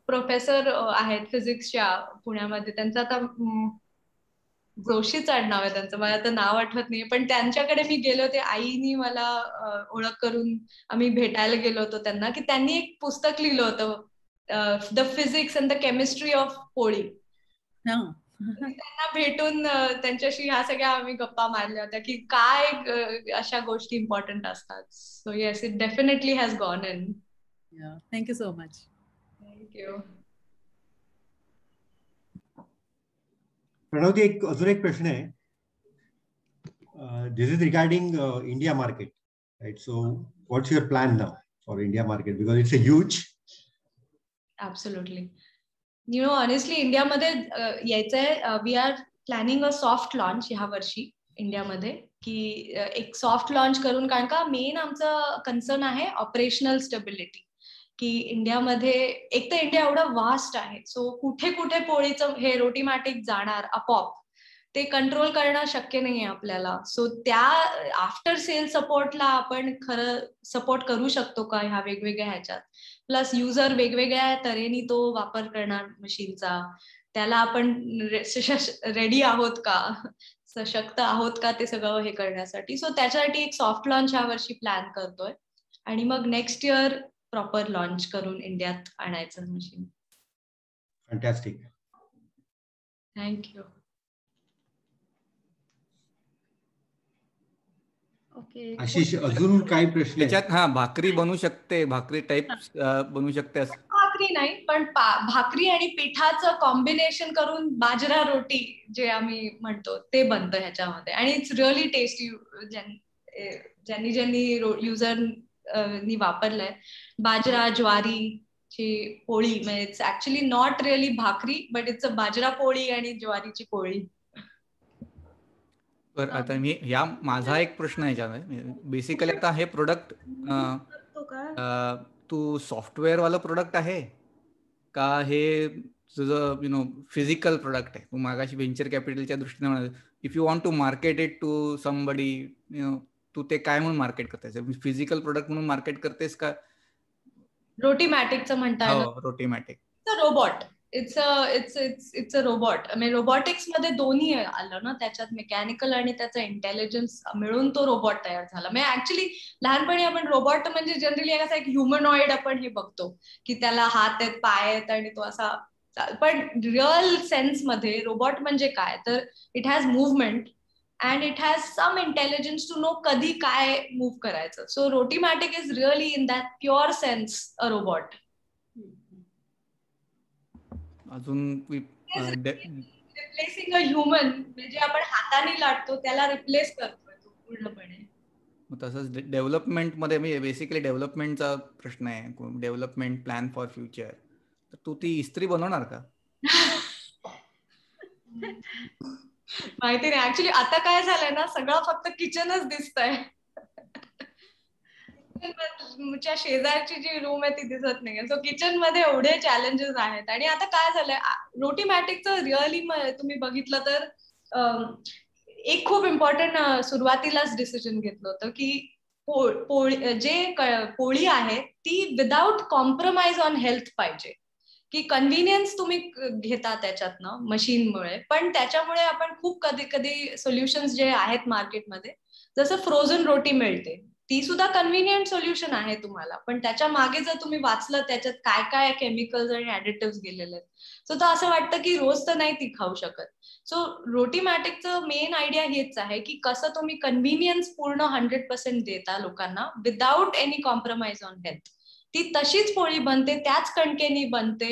प्रोफेसर आहेत फिजिक्सच्या पुण्यामध्ये, त्यांचं आता जोशीच आडनाव आहे त्यांचं, मला तर नाव आठवत नाही, पण त्यांच्याकडे मी गेले होते. आईनी मला ओळख करून आम्ही भेटायला गेलो होतो त्यांना, की त्यांनी एक पुस्तक लिहिलं होतं the physics and the chemistry of पोळी. त्यांना भेटून त्यांच्याशी ह्या सगळ्या आम्ही गप्पा मारल्या होत्या की काय अशा गोष्टी इम्पॉर्टंट असतात. So yes, it definitely has gone in.
Thank you so much.
Thank you.
Pranavati, अजून एक प्रश्न आहे. This is regarding India market, right? So what's your plan now for India market, because it's a huge.
Absolutely. You know, honestly इंडियामध्ये यायचंय. We are planning a soft launch ह्या वर्षी इंडियामध्ये, की एक सॉफ्ट लॉन्च करून, कारण का मेन आमचं कन्सर्न आहे ऑपरेशनल स्टेबिलिटी. की इंडियामध्ये एक तर इंडिया एवढा वास्ट आहे, सो कुठे कुठे पोळीचं हे रोटीमॅटिक जाणार आपोआप, ते कंट्रोल करणं शक्य नाहीये आपल्याला. सो त्या आफ्टर सेल सपोर्टला आपण खरं सपोर्ट करू शकतो का ह्या वेगवेगळ्या ह्याच्यात. प्लस युजर वेगवेगळ्या तऱ्हेने तो वापर करणार मशीनचा, त्याला आपण रेडी आहोत का. सशक्त आहोत का ते सगळं हे करण्यासाठी. सो त्याच्यासाठी एक सॉफ्ट लॉन्च ह्या वर्षी प्लॅन करतोय आणि मग नेक्स्ट इयर प्रॉपर लॉन्च करून इंडियात आणायचं machine.
Fantastic.
Thank you.
Okay.
Ashish, अजून काही प्रश्न आहेत?
त्याच्यात भाकरी बनू शकते, भाकरी टाईप बनू शकते असं?
भाकरी नाही, पण भाकरी आणि पिठाचं कॉम्बिनेशन करून बाजरा रोटी जे आम्ही म्हणतो ते बनतं ह्याच्यामध्ये आणि इट्स रिअली टेस्टी. ज्यांनी युजरनी वापरलंय, बाजरा ज्वारीची पोळी, म्हणजे इट्स ऍक्च्युली नॉट रिअली भाकरी बट इट्स अ बाजरा पोळी आणि ज्वारीची पोळी.
तर आता माझा एक प्रश्न आहे याच्यामध्ये. बेसिकली आता हे प्रोडक्ट तू सॉफ्टवेअर वाला प्रोडक्ट आहे का हे तुझं फिजिकल प्रोडक्ट आहे? तू मागाशी व्हेंचर कॅपिटलच्या दृष्टीने म्हणाल, if you want to market it to somebody, तू ते काय म्हणून मार्केट करतेस? फिजिकल प्रोडक्ट म्हणून मार्केट करतेस का?
रोटीमॅटिकचं म्हणता येईल.
रोटीमॅटिक
रोबोट. It's a robot. म्हणजे रोबोटिक्स मध्ये दोन्ही आलं ना त्याच्यात, मेकॅनिकल आणि त्याचा इंटेलिजन्स मिळून तो रोबोट तयार झाला. म्हणजे ऍक्च्युली लहानपणी आपण रोबोट म्हणजे जनरली असा एक ह्युमनॉइड आपण हे बघतो की त्याला हात आहेत, पाय आहेत आणि तो असा, पण रिअल सेन्स मध्ये रोबोट म्हणजे काय तर it has movement and it has some intelligence to know कधी काय मूव करायचं. So Rotimatic is really in that pure sense a robot.
अजून
रिप्लेसिंग अ ह्युमन, म्हणजे आपण हाताने लाटतो त्याला रिप्लेस करतोय तो पूर्णपणे.
तसंच डेव्हलपमेंट मध्ये, म्हणजे बेसिकली डेव्हलपमेंटचा प्रश्न आहे, डेव्हलपमेंट प्लॅन फॉर फ्युचर. तर तू ती इस्त्री बनवणार का?
माहिती नाही ऍक्च्युली. आता काय झालंय ना, सगळं फक्त किचनच दिसतंय. किचनच्या शेजारची जी रूम आहे ती दिसत नाही. सो किचन मध्ये एवढे चॅलेंजेस आहेत. आणि आता काय झालंय, रोटीमॅटिकचं रिअली तुम्ही बघितलं तर एक खूप इम्पॉर्टंट सुरुवातीलाच डिसिजन घेतलं होतं की पोळी आहे ती विदाउट कॉम्प्रोमाइज ऑन हेल्थ पाहिजे. की कन्व्हिनियन्स तुम्ही घेता त्याच्यातनं मशीनमुळे, पण त्याच्यामुळे आपण खूप कधी कधी सोल्युशन्स जे आहेत मार्केटमध्ये, जसं फ्रोझन रोटी मिळते, ती सुद्धा कन्व्हिनियंट सोल्युशन आहे तुम्हाला, पण त्याच्या मागे जर तुम्ही वाचलं त्याच्यात काय काय केमिकल्स आणि ऍडिटिव्ह गेलेले आहेत, सो तर असं वाटतं की रोज तर नाही ती खाऊ शकत. सो रोटीमॅटिकचं मेन आयडिया हेच आहे की कसं तुम्ही कन्व्हिनियन्स पूर्ण 100% देता लोकांना without any compromise on health. ती तशीच पोळी बनते, त्याच कणकेनी बनते,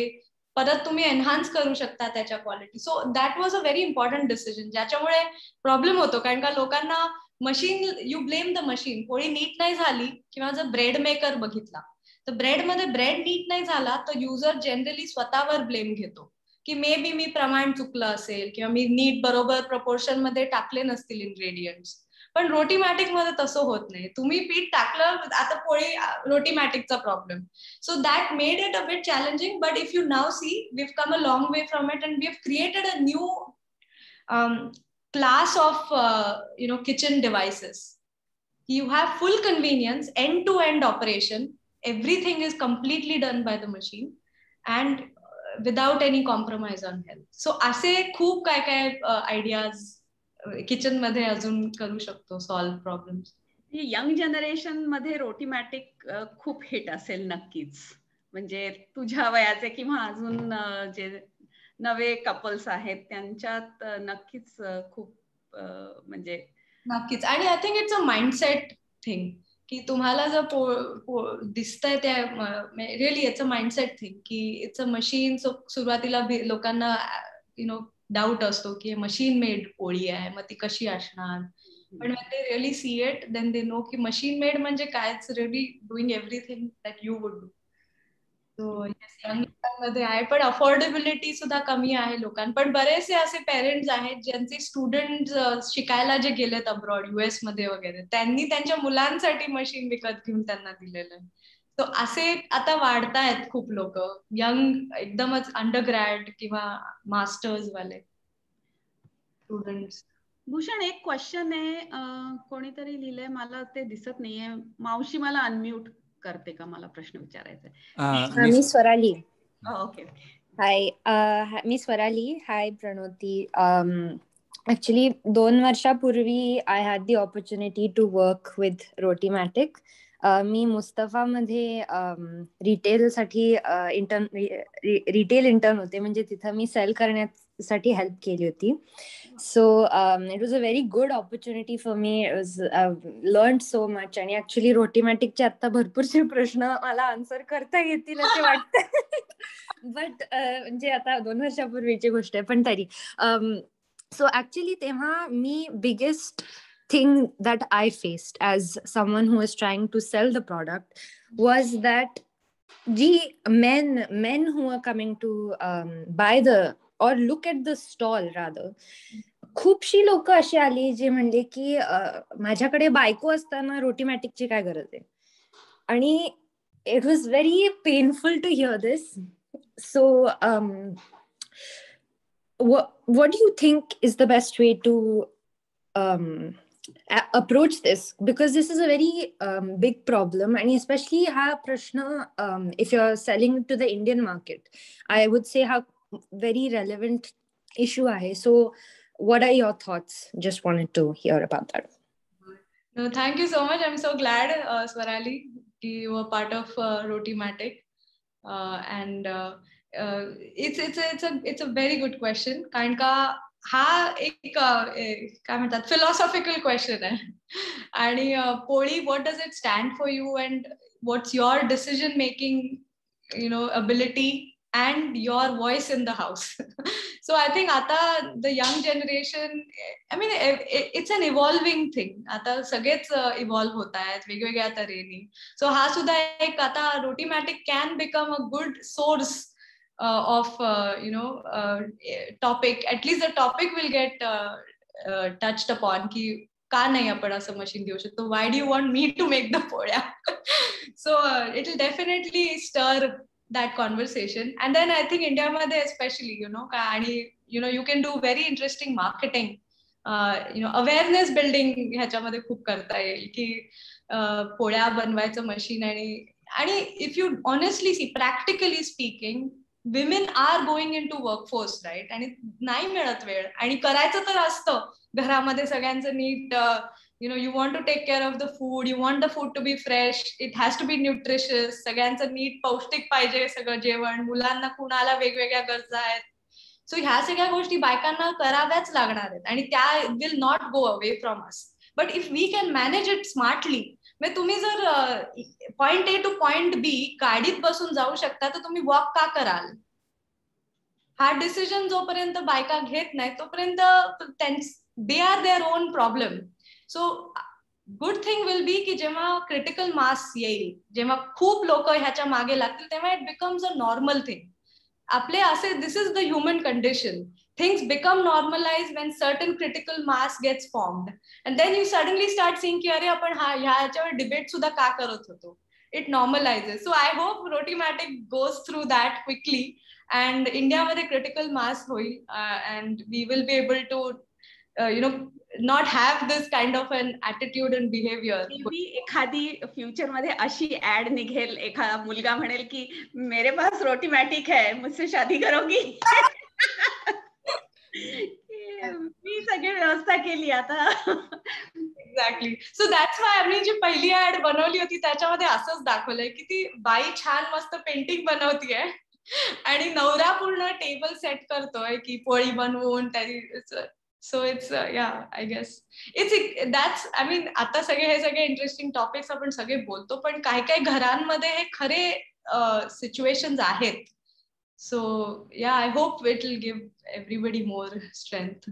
परत तुम्ही एनहान्स करू शकता त्याच्या quality. So that was a very important decision, ज्याच्यामुळे प्रॉब्लेम होतो कारण का लोकांना machine, you blame the machine. पोळी नीट नाही झाली किंवा जर ब्रेड मेकर बघितला तर ब्रेडमध्ये ब्रेड नीट नाही झाला तर युजर जनरली स्वतःवर ब्लेम घेतो की मे बी मी प्रमाण चुकलं असेल किंवा मी नीट बरोबर प्रपोर्शन मध्ये टाकले नसतील इन्ग्रेडियंट्स. पण रोटीमॅटिक मध्ये तसं होत नाही. तुम्ही पीठ टाकलं, आता पोळी रोटीमॅटिकचा प्रॉब्लेम. So that made it a bit challenging, but if you now see we have come a long way from it and we have created a new class of kitchen devices. You have full convenience, end-to-end operation. Everything is completely done by the machine and without any compromise on health. So असे खूप काय काय ideas kitchen मध्ये अजून करू शकतो solve problems.
Young generation मध्ये रोटीमॅटिक खूप हिट असेल नक्कीच. म्हणजे तुझ्या वयाचे किंवा अजून जे नवे कपल्स आहेत त्यांच्यात नक्कीच खूप म्हणजे
नक्कीच. आणि I think it's a mindset thing की तुम्हाला जर दिसतंय त्या really it's a mindset thing की इट्स अ मशीन. सुरुवातीला लोकांना डाऊट असतो की मशीन मेड पोळी आहे मग ती कशी असणार, पण when they really see it then they know की मशीन मेड म्हणजे काय, it's really doing everything that you would do. मध्ये आहे, पण अफोर्डेबिलिटी सुद्धा कमी आहे लोकांना. पण बरेचसे असे पेरेंट्स आहेत ज्यांचे स्टुडंट शिकायला जे गेलेत अब्रॉड, US मध्ये वगैरे, त्यांनी त्यांच्या मुलांसाठी मशीन विकत घेऊन त्यांना दिलेलं आहे. तो असे आता वाढतायत खूप लोक, यंग एकदमच अंडरग्रॅड किंवा मास्टर्स वाले स्टुडंट्स.
भूषण, एक क्वेश्चन आहे, कोणीतरी लिहिलंय, मला ते दिसत नाहीये. मावशी मला अनम्यूट करते का? मला प्रश्न विचारायचा आहे.
मी स्वराली.
ओके.
हाय, मी स्वराली. हाय प्रणोती. ऍक्च्युली 2 वर्षापूर्वी I had the opportunity to work with Rotimatic. मी मुस्तफामध्ये रिटेलसाठी रिटेल इंटर्न होते, म्हणजे तिथं मी सेल करण्यासाठी हेल्प केली होती. So it was a very good opportunity for me. Learn so much. आणि ऍक्च्युली रोटीमॅटिकचे आता भरपूरसे प्रश्न मला आन्सर करता येतील असे वाटतं. बट म्हणजे आता 2 वर्षापूर्वीची गोष्ट आहे, पण तरी सो ऍक्च्युली तेव्हा मी biggest thing that I faced as someone who was trying to sell the product was that the men who are coming to buy the or look at the stall rather, खूपशी लोक अशी आली जे म्हणले की माझ्याकडे बायको असताना रोटीमॅटिकची काय गरज आहे. आणि it was very painful to hear this. So what do you think is the best way to approach this, because this is a very big problem, and especially ha prashna if you're selling to the Indian market, I would say ha very relevant issue hai. So what are your thoughts? Just wanted to hear about that.
No, thank you so much. I'm so glad, Swarali, you were part of Rotimatic, and it's a very good question. कारण का हा एक काय म्हणतात philosophical question आहे. आणि पोळी, what does it stand for you and what's your decision making ability and your voice in the house. So I think आता the young generation, I mean it's an evolving thing. आता सगळेच evolve होत आहेत वेगवेगळ्या तऱ्हेने. So हा सुद्धा एक आता रोटीमॅटिक can become a good source of topic. At least the topic will get touched upon ki का नाही आपण असं मशीन घेऊ शकतो. Why do you want me to make the पोळ्या? So it will definitely stir that conversation. And then I think India मध्ये especially आणि you can do very interesting marketing, awareness building ह्याच्यामध्ये खूप करता येईल की पोळ्या बनवायचं मशीन. आणि if you honestly see, practically speaking, women are going into workforce, right? आणि नाही मिळत वेळ. आणि करायचं तर असतं घरामध्ये सगळ्यांचं नीट. You want to take care of the food, you want the food to be fresh, it has to be nutritious, सगळ्यांचं नीट पौष्टिक पाहिजे सगळं जेवण. मुलांना कुणाला वेगवेगळ्या गरजा आहेत. सो ह्या सगळ्या गोष्टी बायकांना कराव्याच लागणार आहेत आणि त्या will not go away from us. But if we can manage it smartly, म्हणजे तुम्ही जर point A to point B गाडीत बसून जाऊ शकता तर तुम्ही वॉक का कराल? हा डिसिजन जोपर्यंत बायका घेत नाही तोपर्यंत they are their own problem. So good thing will be की जेव्हा क्रिटिकल मास येईल, जेव्हा खूप लोक ह्याच्या मागे लागतील, तेव्हा it becomes a normal thing. आपले असे, this is the human condition. Things become normalized when certain critical mass gets formed, and then you suddenly start seeing ki अरे आपण ह्याच्यावर डिबेट सुद्धा का करत होतो. It normalizes. So I hope Rotimatic goes through that quickly and India मध्ये critical mass होईल, and we will be able to not have this kind of an attitude and behavior.
एखादी फ्युचर मध्ये अशी add निघेल, एखादा मुलगा म्हणेल की मेरे पास रोटीमॅटिक है, मुझसे शादी करोगी? मी सगळी व्यवस्था केली आता.
एक्झॅक्टली. सो दॅट्स वाय आम्ही जी पहिली ऍड बनवली होती त्याच्यामध्ये असंच दाखवलंय की ती बाई छान मस्त पेंटिंग बनवतीये आणि नवरा पूर्ण टेबल सेट करतोय की पोळी बनवून त्याची. So it's I guess that's, I mean आता हे सगळे इंटरेस्टिंग टॉपिक्स आपण सगळे बोलतो, पण काही काही घरांमध्ये हे खरे सिच्युएशन्स आहेत. So yeah, I hope it will give everybody more strength.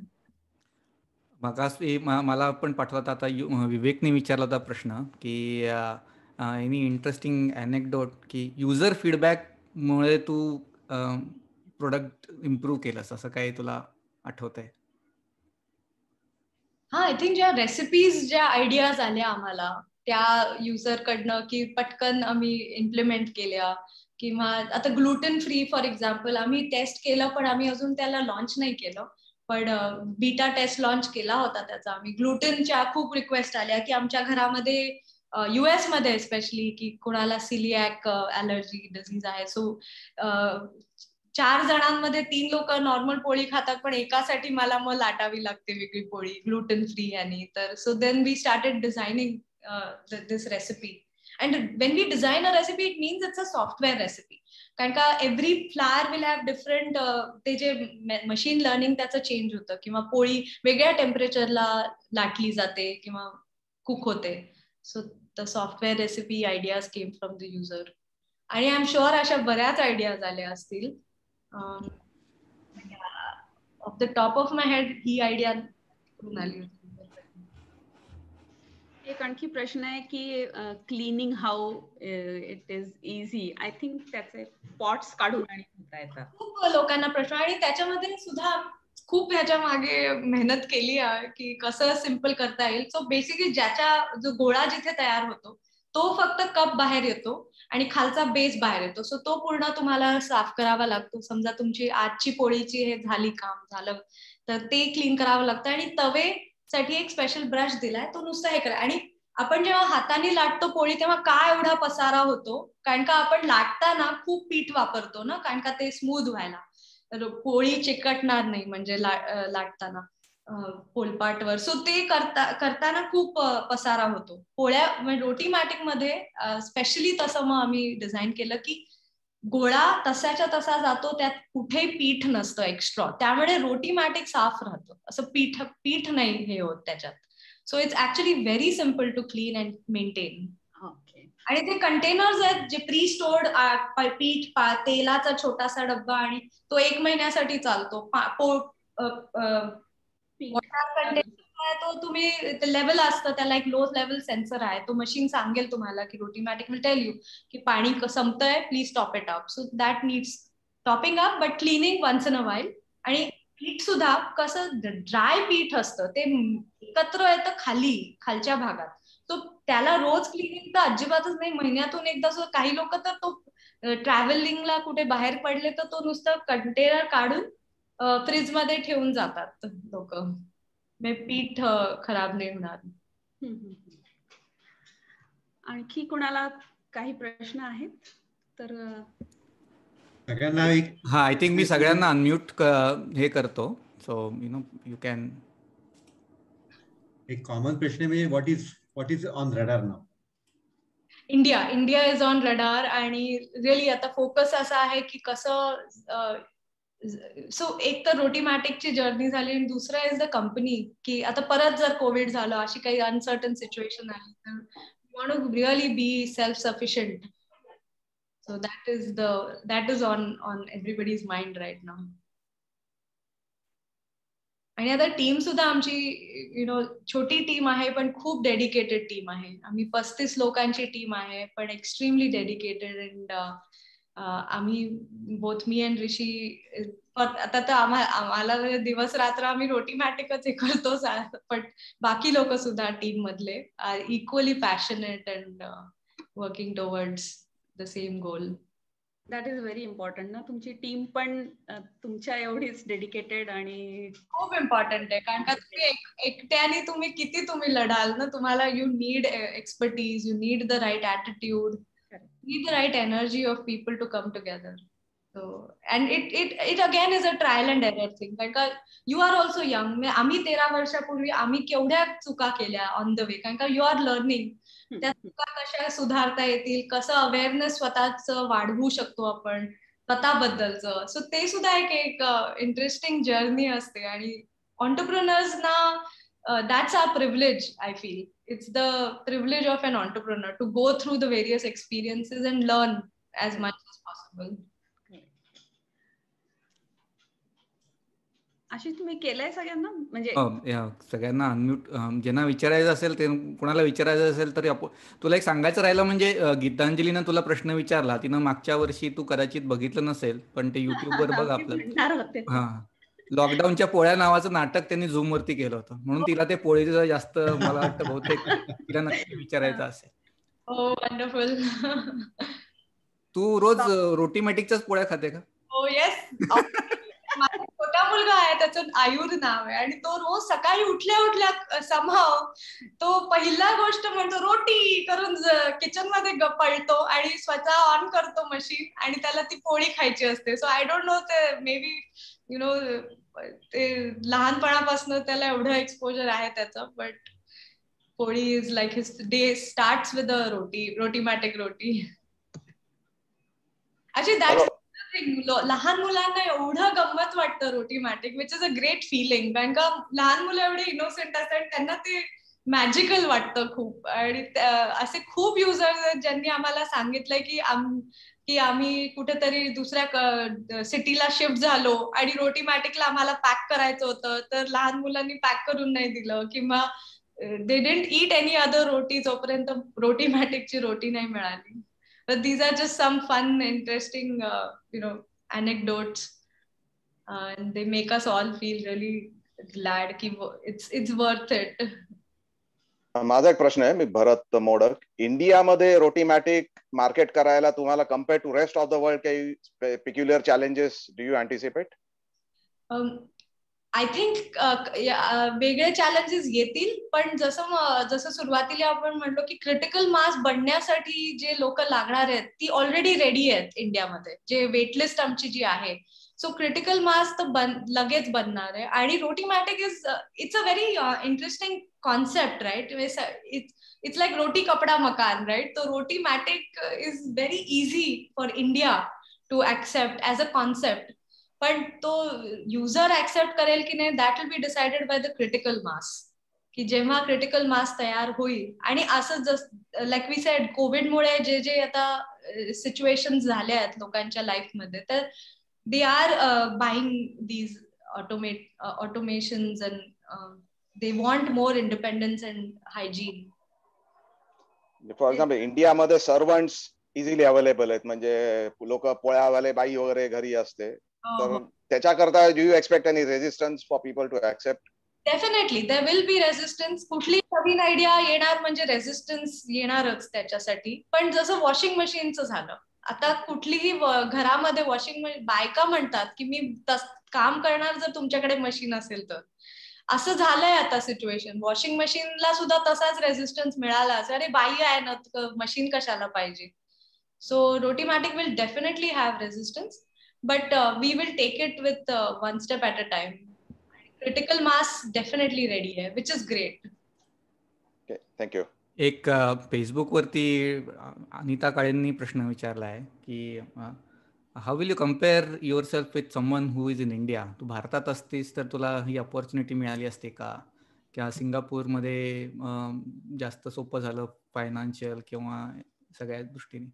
मला पण पाठवत आता विवेकने विचारला होता प्रश्न की एनी इंटरेस्टिंग अनेक्डोट की युजर फीडबॅक मुळे तू प्रोडक्ट इम्प्रूव्ह केलंस, असं काही तुला आठवतंय?
हा, आय थिंक ज्या रेसिपीज, ज्या आयडियाज आल्या आम्हाला त्या युजर कडनं की पटकन आम्ही इम्प्लिमेंट केल्या. किंवा आता ग्लुटेन फ्री फॉर एक्झाम्पल आम्ही टेस्ट केलं, पण आम्ही अजून त्याला लॉन्च नाही केलं, पण बीटा टेस्ट लॉन्च केला होता त्याचा आम्ही. ग्लुटेनच्या खूप रिक्वेस्ट आल्या की आमच्या घरामध्ये US मध्ये स्पेशली की कोणाला सिलिॲक ॲलर्जी डिझीज आहे. सो 4 जणांमध्ये 3 लोक नॉर्मल पोळी खातात, पण एकासाठी मला मग लाटावी लागते वेगळी पोळी ग्लुटेन फ्री. आणि तर so then we started designing this recipe. And when we design a recipe it means it's a software recipe. कारण का every flour will have different, ते जे मशीन लर्निंग त्याचं चेंज होतं, किंवा पोळी वेगळ्या टेम्परेचरला लाटली जाते किंवा कुक होते. So the software recipe ideas came from the user. आणि आय एम शुअर अशा बऱ्याच आयडियाज आल्या असतील. Of the top of my head he idea कुठून आली होती.
एक आणखी प्रश्न आहे की cleaning how it is easy. I think त्याचे पॉट्स काढून आणि धुता येतात.
खूप लोकांना प्रश्न, आणि त्याच्यामध्ये सुद्धा खूप ह्याच्या मागे मेहनत केली आहे की कसं सिम्पल करता येईल. सो बेसिकली ज्याच्या जो गोळा जिथे तयार होतो तो फक्त कप बाहेर येतो आणि खालचा बेस बाहेर येतो. सो तो पूर्ण तुम्हाला साफ करावा लागतो. समजा तुमची आजची पोळीची हे झाली, काम झालं तर ते क्लीन करावं लागतं. आणि तवेसाठी एक स्पेशल ब्रश दिलाय, तो नुसता हे करा. आणि आपण जेव्हा हाताने लाटतो पोळी तेव्हा का एवढा पसारा होतो, कारण का आपण लाटताना खूप पीठ वापरतो ना, कारण का ते स्मूथ व्हायला, तर पोळी चिकटणार नाही म्हणजे लाटताना पोलपाटवर. सो ते करताना खूप पसारा होतो. पोळ्या म्हणजे रोटीमॅटिक मध्ये स्पेशली तसं मग आम्ही डिझाईन केलं की गोळा तसाच्या तसा जातो, त्यात कुठेही पीठ नसतं एक्स्ट्रा, त्यामुळे रोटीमॅटिक साफ राहतं. असं पीठ नाही हे होत त्याच्यात. So it's actually very simple to clean and maintain. आणि ते कंटेनर्स आहेत जे प्री स्टोर्ड पीठ, तेलाचा छोटासा डब्बा, आणि तो 1 महिन्यासाठी चालतो. तो तुम्ही लेवल असतं त्याला, एक लो लेवल सेन्सर आहे, तो मशीन सांगेल तुम्हाला की रोटीमॅटिक विल टेल यू की पाणी संपतंय, please top it up. So that needs topping up but cleaning once in a while. आणि पीठ सुद्धा कसं ड्राय पीठ असतं, ते एकत्र येतं खालच्या भागात. तो त्याला रोज क्लिनिंग तर अजिबातच नाही, महिन्यातून एकदा. काही लोक तर तो ट्रॅव्हलिंगला कुठे बाहेर पडले तर तो नुसतं कंटेनर काढून फ्रीज मध्ये ठेवून जातात लोक, पीठ खराब नाही होणार.
आणखी कोणाला काही प्रश्न आहेत तर
सगळ्यांना एक,
हा, आय थिंक मी सगळ्यांना अनम्यूट हे करतो. So you can.
एक कॉमन प्रश्न म्हणजे what is on radar now?
India is on radar. आणि रिअली आता फोकस असा आहे की कसं, सो एक तर रोटीमॅटिकची जर्नी झाली, आणि दुसरं इज द कंपनी, की आता परत जर कोविड झालं, अशी काही अनसर्टन सिच्युएशन आली तर we want to really be self sufficient. So that is on everybody's mind right now. आणि आता टीम सुद्धा आमची छोटी टीम आहे पण खूप डेडिकेटेड टीम आहे. आम्ही 35 लोकांची टीम आहे, पण एक्स्ट्रीमली डेडिकेटेड. अँड आम्ही बोथ मी अँड ऋषी, आता तर आम्हाला दिवस रात्र आम्ही रोटीमॅटिकच हे करतो, पण बाकी लोक सुद्धा टीम मधले are equally passionate and working towards the same goal.
That is very important ना, तुमची टीम पण तुमच्या एवढीच डेडिकेटेड आणि
खूप इम्पॉर्टंट आहे. कारण का तुम्ही एकट्याने तुम्ही किती लढाल ना, तुम्हाला you need expertise, you need the right attitude, need the right energy of people to come together. So and it again is a trial and error thing. Because you are also young. आम्ही 13 वर्षापूर्वी आम्ही केवढ्या चुका केल्या on the way, कारण का you R learning. त्या चुका कशा सुधारता येतील, कसं अवेअरनेस स्वतःच वाढवू शकतो आपण स्वतःबद्दलचं. सो ते सुद्धा एक इंटरेस्टिंग जर्नी असते. आणि ऑन्टरप्रिनर्सना that's our privilege, I feel. It's the privilege of an entrepreneur to go through the various experiences and learn as much as possible.
Ashish, तुम्ही केलंय सगळ्यांना, म्हणजे
सगळ्यांना अनम्यूट, ज्यांना विचारायचं असेल ते, कोणाला विचारायचं असेल तर तुला एक सांगायचं राहिलं, म्हणजे गीतांजलीनं तुला प्रश्न विचारला, तिनं मागच्या वर्षी, तू कदाचित बघितलं नसेल पण ते युट्यूबवर बघ आपलं. हा, लॉकडाऊनच्या पोळ्या नावाचं नाटक त्यांनी झूम वरती केलं होतं, म्हणून तिला ते पोळीचं जास्त मला वाटतं बहुतेक तिला नक्की विचारायचं असेल.
हो, वंडरफुल.
तू रोज रोटीमॅटिकच्याच पोळ्या खाते का?
हो, येस. माझा छोटा मुलगा आहे, त्याचं आयुर नाव आहे, आणि तो रोज सकाळी उठल्या उठल्या समहाव तो पहिला गोष्ट म्हणतो रोटी करून किचन मध्ये पळतो आणि स्वतः ऑन करतो मशीन, आणि त्याला ती पोळी खायची असते. सो आय डोंट नो, ते मे बी यु नो ते लहानपणापासून त्याला एवढं एक्सपोजर आहे त्याचं. But poli is like his day starts with a Rotimatic roti. Actually, that's the thing. लहान मुलांना एवढं गंमत वाटतं रोटीमॅटिक, which is a great feeling. कारण का लहान मुलं एवढे इनोसेंट असतात, त्यांना ते मॅजिकल वाटतं खूप. आणि असे खूप युजर्स आहेत ज्यांनी आम्हाला सांगितलंय की आम्ही कुठेतरी दुसऱ्या सिटीला शिफ्ट झालो आणि रोटीमॅटिकला आम्हाला पॅक करायचं होतं, तर लहान मुलांनी पॅक करून नाही दिलं, किंवा they didn't eat any other roti जोपर्यंत रोटीमॅटिकची रोटी नाही मिळाली. But these are just some fun, interesting, anecdotes, and they make us all feel really glad कि it's worth it.
माझा एक प्रश्न आहे, मी भरत मोडक. इंडियामध्ये रोटीमॅटिक मार्केट करायला तुम्हाला compare to rest of the world काही peculiar challenges do you anticipate?
I think वेगळे चॅलेंजेस येतील, पण जसं सुरुवातीला आपण म्हणलो की क्रिटिकल मास बनण्यासाठी जे लोक लागणार आहेत ती ऑलरेडी रेडी आहेत इंडियामध्ये, जे वेटलिस्ट आमची जी आहे. सो क्रिटिकल मास तर लगेच बनणार आहे. आणि Rotimatic it's a very interesting concept, right? It's like roti kapda makaan, right? तो Rotimatic is very easy for India to accept as a concept, पण तो युजर ऍक्सेप्ट करेल की नाही, that will be decided by the critical mass. की जेव्हा critical mass तयार होईल, आणि असं जसं लाईक वी सेड, कोविडमुळे जे आता सिच्युएशन झाले आहेत लोकांच्या लाईफमध्ये, तर they are buying these automations and they want more independence and hygiene.
For example इंडियामध्ये सर्वंट्स इझिली अवेलेबल आहेत, म्हणजे लोक पोळ्यावाले बाई वगैरे घरी असते, तर त्याच्याकरता do you expect any resistance for people to accept?
Definitely there will be resistance. कुठली नवीन आयडिया येणार म्हणजे रेजिस्टन्स येणारच त्याच्यासाठी. पण जसं वॉशिंग मशीनचं झालं, आता कुठलीही घरामध्ये वॉशिंग मशीन, बायका म्हणतात की मी काम करणार जर तुमच्याकडे मशीन असेल तर. असं झालंय आता सिच्युएशन. वॉशिंग मशीनला सुद्धा तसाच रेजिस्टन्स मिळाला, अरे बाई आहे ना, मशीन कशाला पाहिजे. So Rotimatic will definitely have resistance, but we will take it with one step at a time. Critical mass definitely ready hai, which is great.
Okay, thank you.
एक फेसबुक वरती अनिता काळेंनी प्रश्न विचारला आहे की how will you compare yourself with someone who is in India? तू भारतात असतीस तर तुला ही अपॉर्च्युनिटी मिळाली असते का, किंवा सिंगापूरमध्ये जास्त सोपं झालं फायनान्शियल किंवा सगळ्या दृष्टीने?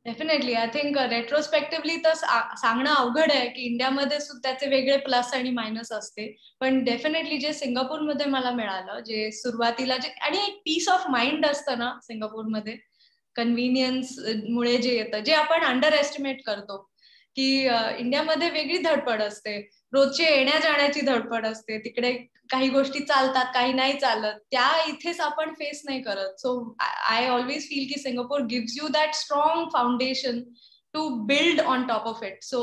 डेफिनेटली आय थिंक रेट्रोस्पेक्टिव्हली तर सांगणं अवघड आहे की इंडियामध्ये त्याचे वेगळे प्लस आणि मायनस असते. पण डेफिनेटली जे सिंगापूरमध्ये मला मिळालं, जे सुरुवातीला आणि एक पीस ऑफ माइंड असतं ना सिंगापूरमध्ये, कन्व्हिनियन्स मुळे जे येतं, जे आपण अंडर एस्टिमेट करतो, की इंडियामध्ये वेगळी धडपड असते, रोजचे येण्या जाण्याची धडपड असते, तिकडे काही गोष्टी चालतात काही नाही चालत, त्या इथेच आपण फेस नाही करत. सो आय ऑलवेज फील की Singapore gives you that strong foundation to build on top of it. So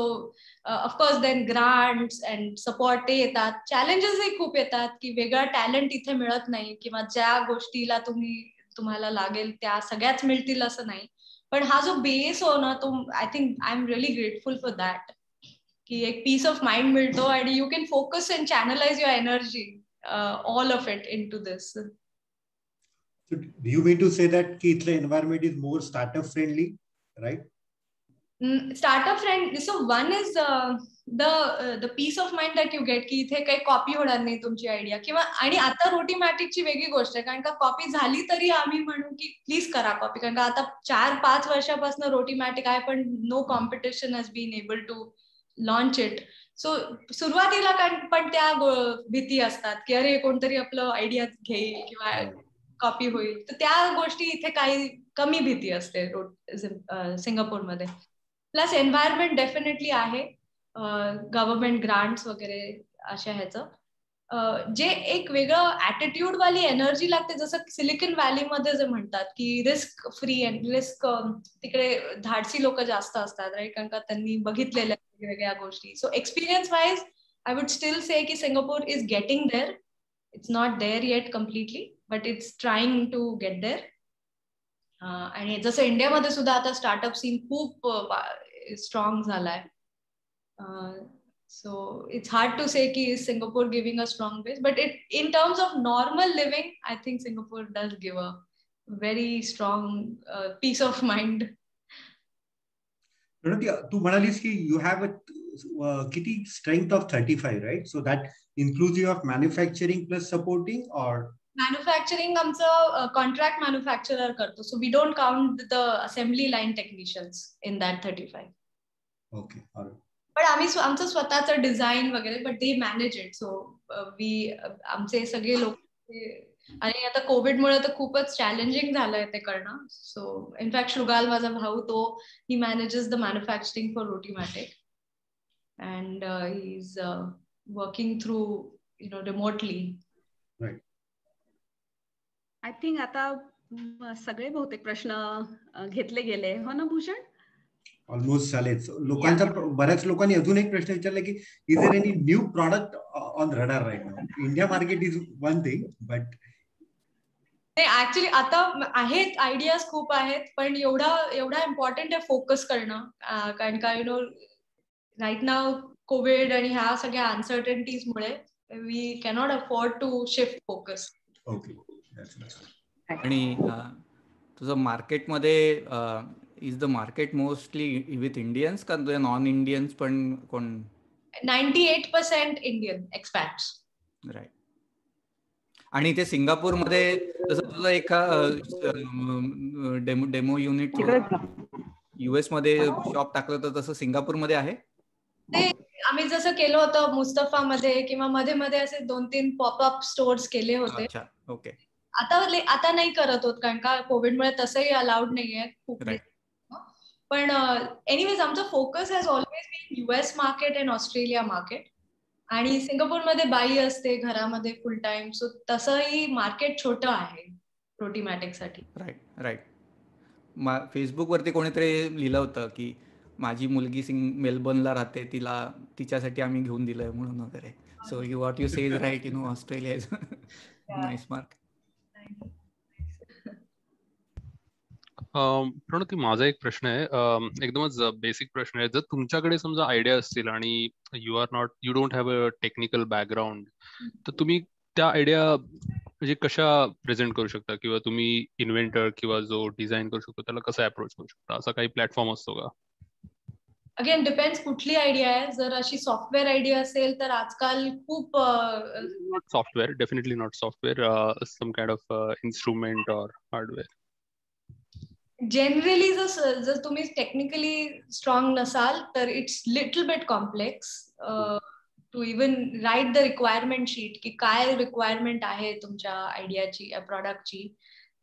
of course then grants and support ते येतात, चॅलेंजेसही खूप येतात की वेगळा टॅलेंट इथे मिळत नाही, किंवा ज्या गोष्टीला तुम्हाला लागेल त्या सगळ्याच मिळतील असं नाही. पण हा जो बेस हो ना, तो I think I am really grateful for that, की एक पीस ऑफ माइंड मिळतो आणि you can focus and channelize your energy all of it into this.
So do you mean to say that ki itla environment is more startup friendly, right?
Startup friendly. So one is the peace of mind that you get, की इथे काही copy होणार नाही तुमची idea. किंवा आणि आता रोटीमॅटिकची वेगळी गोष्ट आहे, कारण का कॉपी झाली तरी आम्ही म्हणू की प्लीज करा कॉपी, कारण का आता 4-5 वर्षापासून रोटीमॅटिक आहे, पण no competition has been able to launch it. So सुरुवातीला पण त्या भीती असतात की अरे कोणतरी आपलं आयडिया घेईल किंवा कॉपी होईल, तर त्या गोष्टी इथे काही कमी भीती असते सिंगापूरमध्ये. प्लस एन्व्हायरमेंट डेफिनेटली आहे, गव्हर्नमेंट ग्रांट्स वगैरे अशा ह्याचं. जे एक वेगळं ऍटिट्यूड वाली एनर्जी लागते, जसं सिलिकॉन व्हॅलीमध्ये जे म्हणतात की रिस्क फ्री अँड रिस्क, तिकडे धाडसी लोक जास्त असतात राईट, कारण का त्यांनी बघितलेल्या वेगवेगळ्या गोष्टी. So experience wise I would still say की Singapore is getting there. It's not there yet completely, but it's trying to get there. आणि जसं इंडियामध्ये सुद्धा आता स्टार्टअप सीन खूप स्ट्रॉंग झालाय. So it's hard to say ki is Singapore giving a strong base, but in terms of normal living, I think Singapore does give a very strong peace of mind.
तू म्हणालीस की you have a किती strength of 35, right? So that inclusive of manufacturing plus supporting, or
manufacturing आमचं contract manufacturer करतो, so we don't count the assembly line technicians in that 35.
Okay, all right.
पण आम्ही आमचं स्वतःचं design वगैरे, but they manage it. So आमचे सगळे लोक, आणि आता कोविडमुळे तर खूपच चॅलेंजिंग झालंय ते करणं. सो इनफॅक्ट शुगाल माझा भाऊ, तो he manages the manufacturing for Rotimatic, and he is working through remotely.
I think आता सगळे बहुतेक प्रश्न घेतले गेले, हो ना भूषण?
ऑलमोस्ट झालेच. लोकांचा बऱ्याच लोकांनी अजून एक प्रश्न विचारला की is there any new product on radar right now? India market is one thing, but
actually आता आहेत आयडियाज खूप आहेत, पण एवढा इम्पॉर्टंट आहे फोकस करणं, कारण का राईट नाव कोविड आणि ह्या सगळ्या अनसर्टनिटीजमुळे we cannot afford to shift focus.
Okay.
आणि तुझं मार्केटमध्ये is the market mostly with Indians का नॉन इंडियन्स पण कोण?
98% इंडियन एक्सपॅट्स.
राईट. आणि इथे सिंगापूरमध्ये जसं तुझं एका डेमो युनिट US मध्ये शॉप टाकलं तर तसं सिंगापूरमध्ये आहे?
ते आम्ही जसं केलं होतं मुस्तफामध्ये, किंवा मध्ये मध्ये असे 2-3 पॉपअप स्टोअर्स केले होते.
अच्छा, ओके.
आता नाही करत होत, कारण का कोविडमुळे तसंही अलाउड नाहीये खूप. पण एनिवेज आमचा focus has always been US market and Australia market. आणि सिंगापूरमध्ये बाई असते घरामध्ये फुल टाइम, सो तसंही मार्केट छोटं आहे रोटीमॅटिक साठी.
राईट. फेसबुकवरती कोणीतरी लिहिलं होतं की माझी मुलगी मेलबर्नला राहते, तिच्यासाठी आम्ही घेऊन दिलंय म्हणून वगैरे. So you what you say is right, Australia is nice market.
Pranoti, माझा एक प्रश्न आहे, एकदमच बेसिक प्रश्न आहे. जर तुमच्याकडे समजा आयडिया असतील आणि you don't have a technical background, तर तुम्ही त्या आयडिया म्हणजे कशा प्रेझेंट करू शकता, किंवा तुम्ही इन्व्हेंटर किंवा जो डिझाईन करू शकतो त्याला कसं अप्रोच करू शकता? असा काही प्लॅटफॉर्म असतो का?
अगेन डिपेंड्स कुठली आयडिया आहे. जर अशी सॉफ्टवेअर आयडिया असेल तर आजकाल खूप
not software, definitely not software, some kind of instrument और हार्डवेअर.
जनरली जर तुम्ही टेक्निकली स्ट्रॉंग नसाल तर it's little bit complex to even write the requirement sheet, की काय रिक्वायरमेंट आहे तुमच्या आयडियाची, प्रॉडक्टची.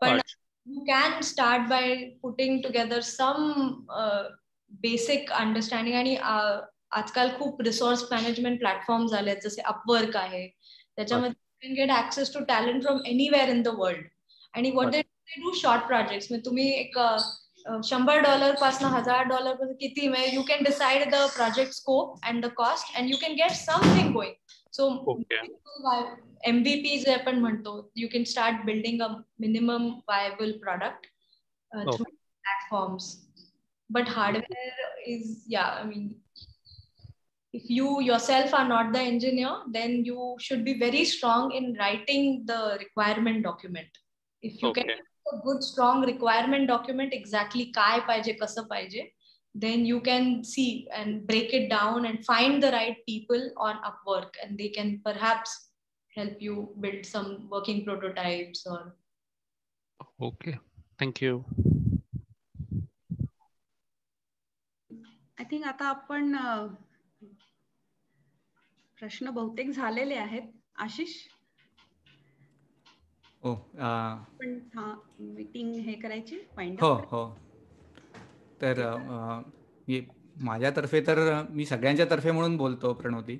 पण you can start by putting together some basic understanding. आणि आजकाल खूप रिसोर्स मॅनेजमेंट प्लॅटफॉर्म झाले आहेत, जसे अपवर्क आहे. त्याच्यामध्ये you can get access to talent from anywhere in the world. आणि what they do short projects, म्हणजे तुम्ही एक $100 पासून $1000 पर्यंत किती, you can decide the project scope and the cost and you can get something going. So MVP जे आपण म्हणतो, you can start building a minimum viable product through platforms. But hardware is, I mean, if you yourself are not the engineer, then you should be very strong in writing the requirement document. If you can write a good, strong requirement document, exactly काय पाहिजे, कसं पाहिजे, then you can see and break it down and find the right people on Upwork, and they can perhaps help you build some working prototypes or.
Okay, thank you.
I think आता आपण प्रश्न बहुतेक झालेले आहेत. आशिष, पण meeting हे करायची find
up. हो. तर माझ्यातर्फे तर मी सगळ्यांच्या तर्फे म्हणून बोलतो प्रणोती,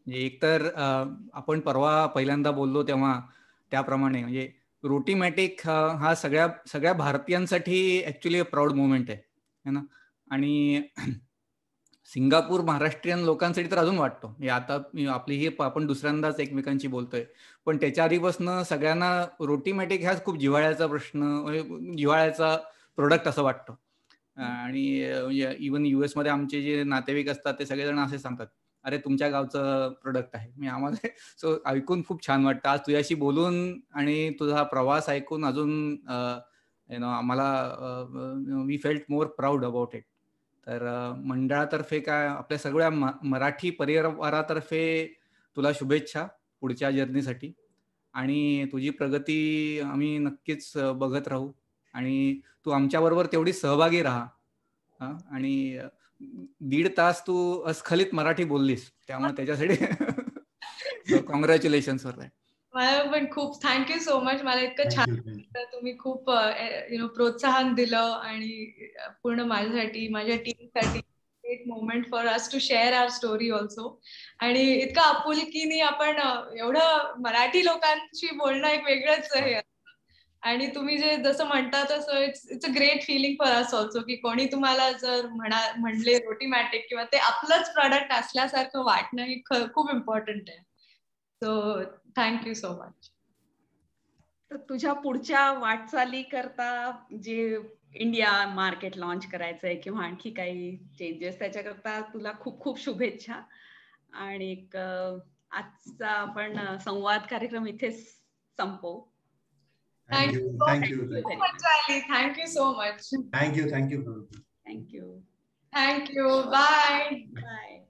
म्हणजे एकतर आपण परवा पहिल्यांदा बोललो तेव्हा त्याप्रमाणे म्हणजे रोटीमॅटिक हा सगळ्या भारतीयांसाठी ऍक्च्युली प्राऊड मोमेंट आहे ना. आणि सिंगापूर महाराष्ट्रीयन लोकांसाठी तर अजून वाटतो. आता आपली ही आपण दुसऱ्यांदाच एकमेकांशी बोलतोय, पण त्याच्या आधीपासून सगळ्यांना रोटीमॅटिक ह्याच खूप जिव्हाळ्याचा प्रश्न, जिव्हाळ्याचा प्रोडक्ट असं वाटतं. आणि इव्हन US मध्ये आमचे जे नातेवाईक असतात ते सगळेजण असे सांगतात, अरे तुमच्या गावचं प्रोडक्ट आहे. मी आम्हाला सो ऐकून खूप छान वाटतं. आज तुझ्याशी बोलून आणि तुझा प्रवास ऐकून अजून आम्हाला we felt more proud about it. तर मंडळातर्फे काय आपल्या सगळ्या मराठी परिवारातर्फे तुला शुभेच्छा पुढच्या जर्नीसाठी. आणि तुझी प्रगती आम्ही नक्कीच बघत राहू. आणि तू आमच्याबरोबर तेवढी सहभागी राहा. आणि 1.5 तास तू अस्खलित मराठी बोललीस, त्यामुळे त्याच्यासाठी कॉंग्रॅच्युलेशन फॉर दॅट.
मला पण खूप थँक्यू सो मच. मला इतकं छान तुम्ही खूप प्रोत्साहन दिलं आणि पूर्ण माझ्यासाठी, माझ्या टीमसाठी एक moment for us to share our story also. आणि इतकं आपुलकीने आपण एवढं मराठी लोकांशी बोलणं एक वेगळंच आहे. आणि तुम्ही जे जसं म्हणता तसं it's a great feeling for us also की कोणी तुम्हाला जर म्हणले रोटीमॅटिक किंवा ते आपलंच प्रॉडक्ट असल्यासारखं वाटणं हे खूप इम्पॉर्टंट आहे. So thank you so much.
तर तुझ्या पुढच्या वाटचाली करता जे इंडिया मार्केट लॉन्च करायचंय किंवा आणखी काही चेंजेस त्याच्याकरता तुला खूप खूप शुभेच्छा. आणि आजचा आपण संवाद कार्यक्रम इथेच संपवू.
Thank you
so much.
Thank you.
Thank you.
Thank you. Bye.
Bye.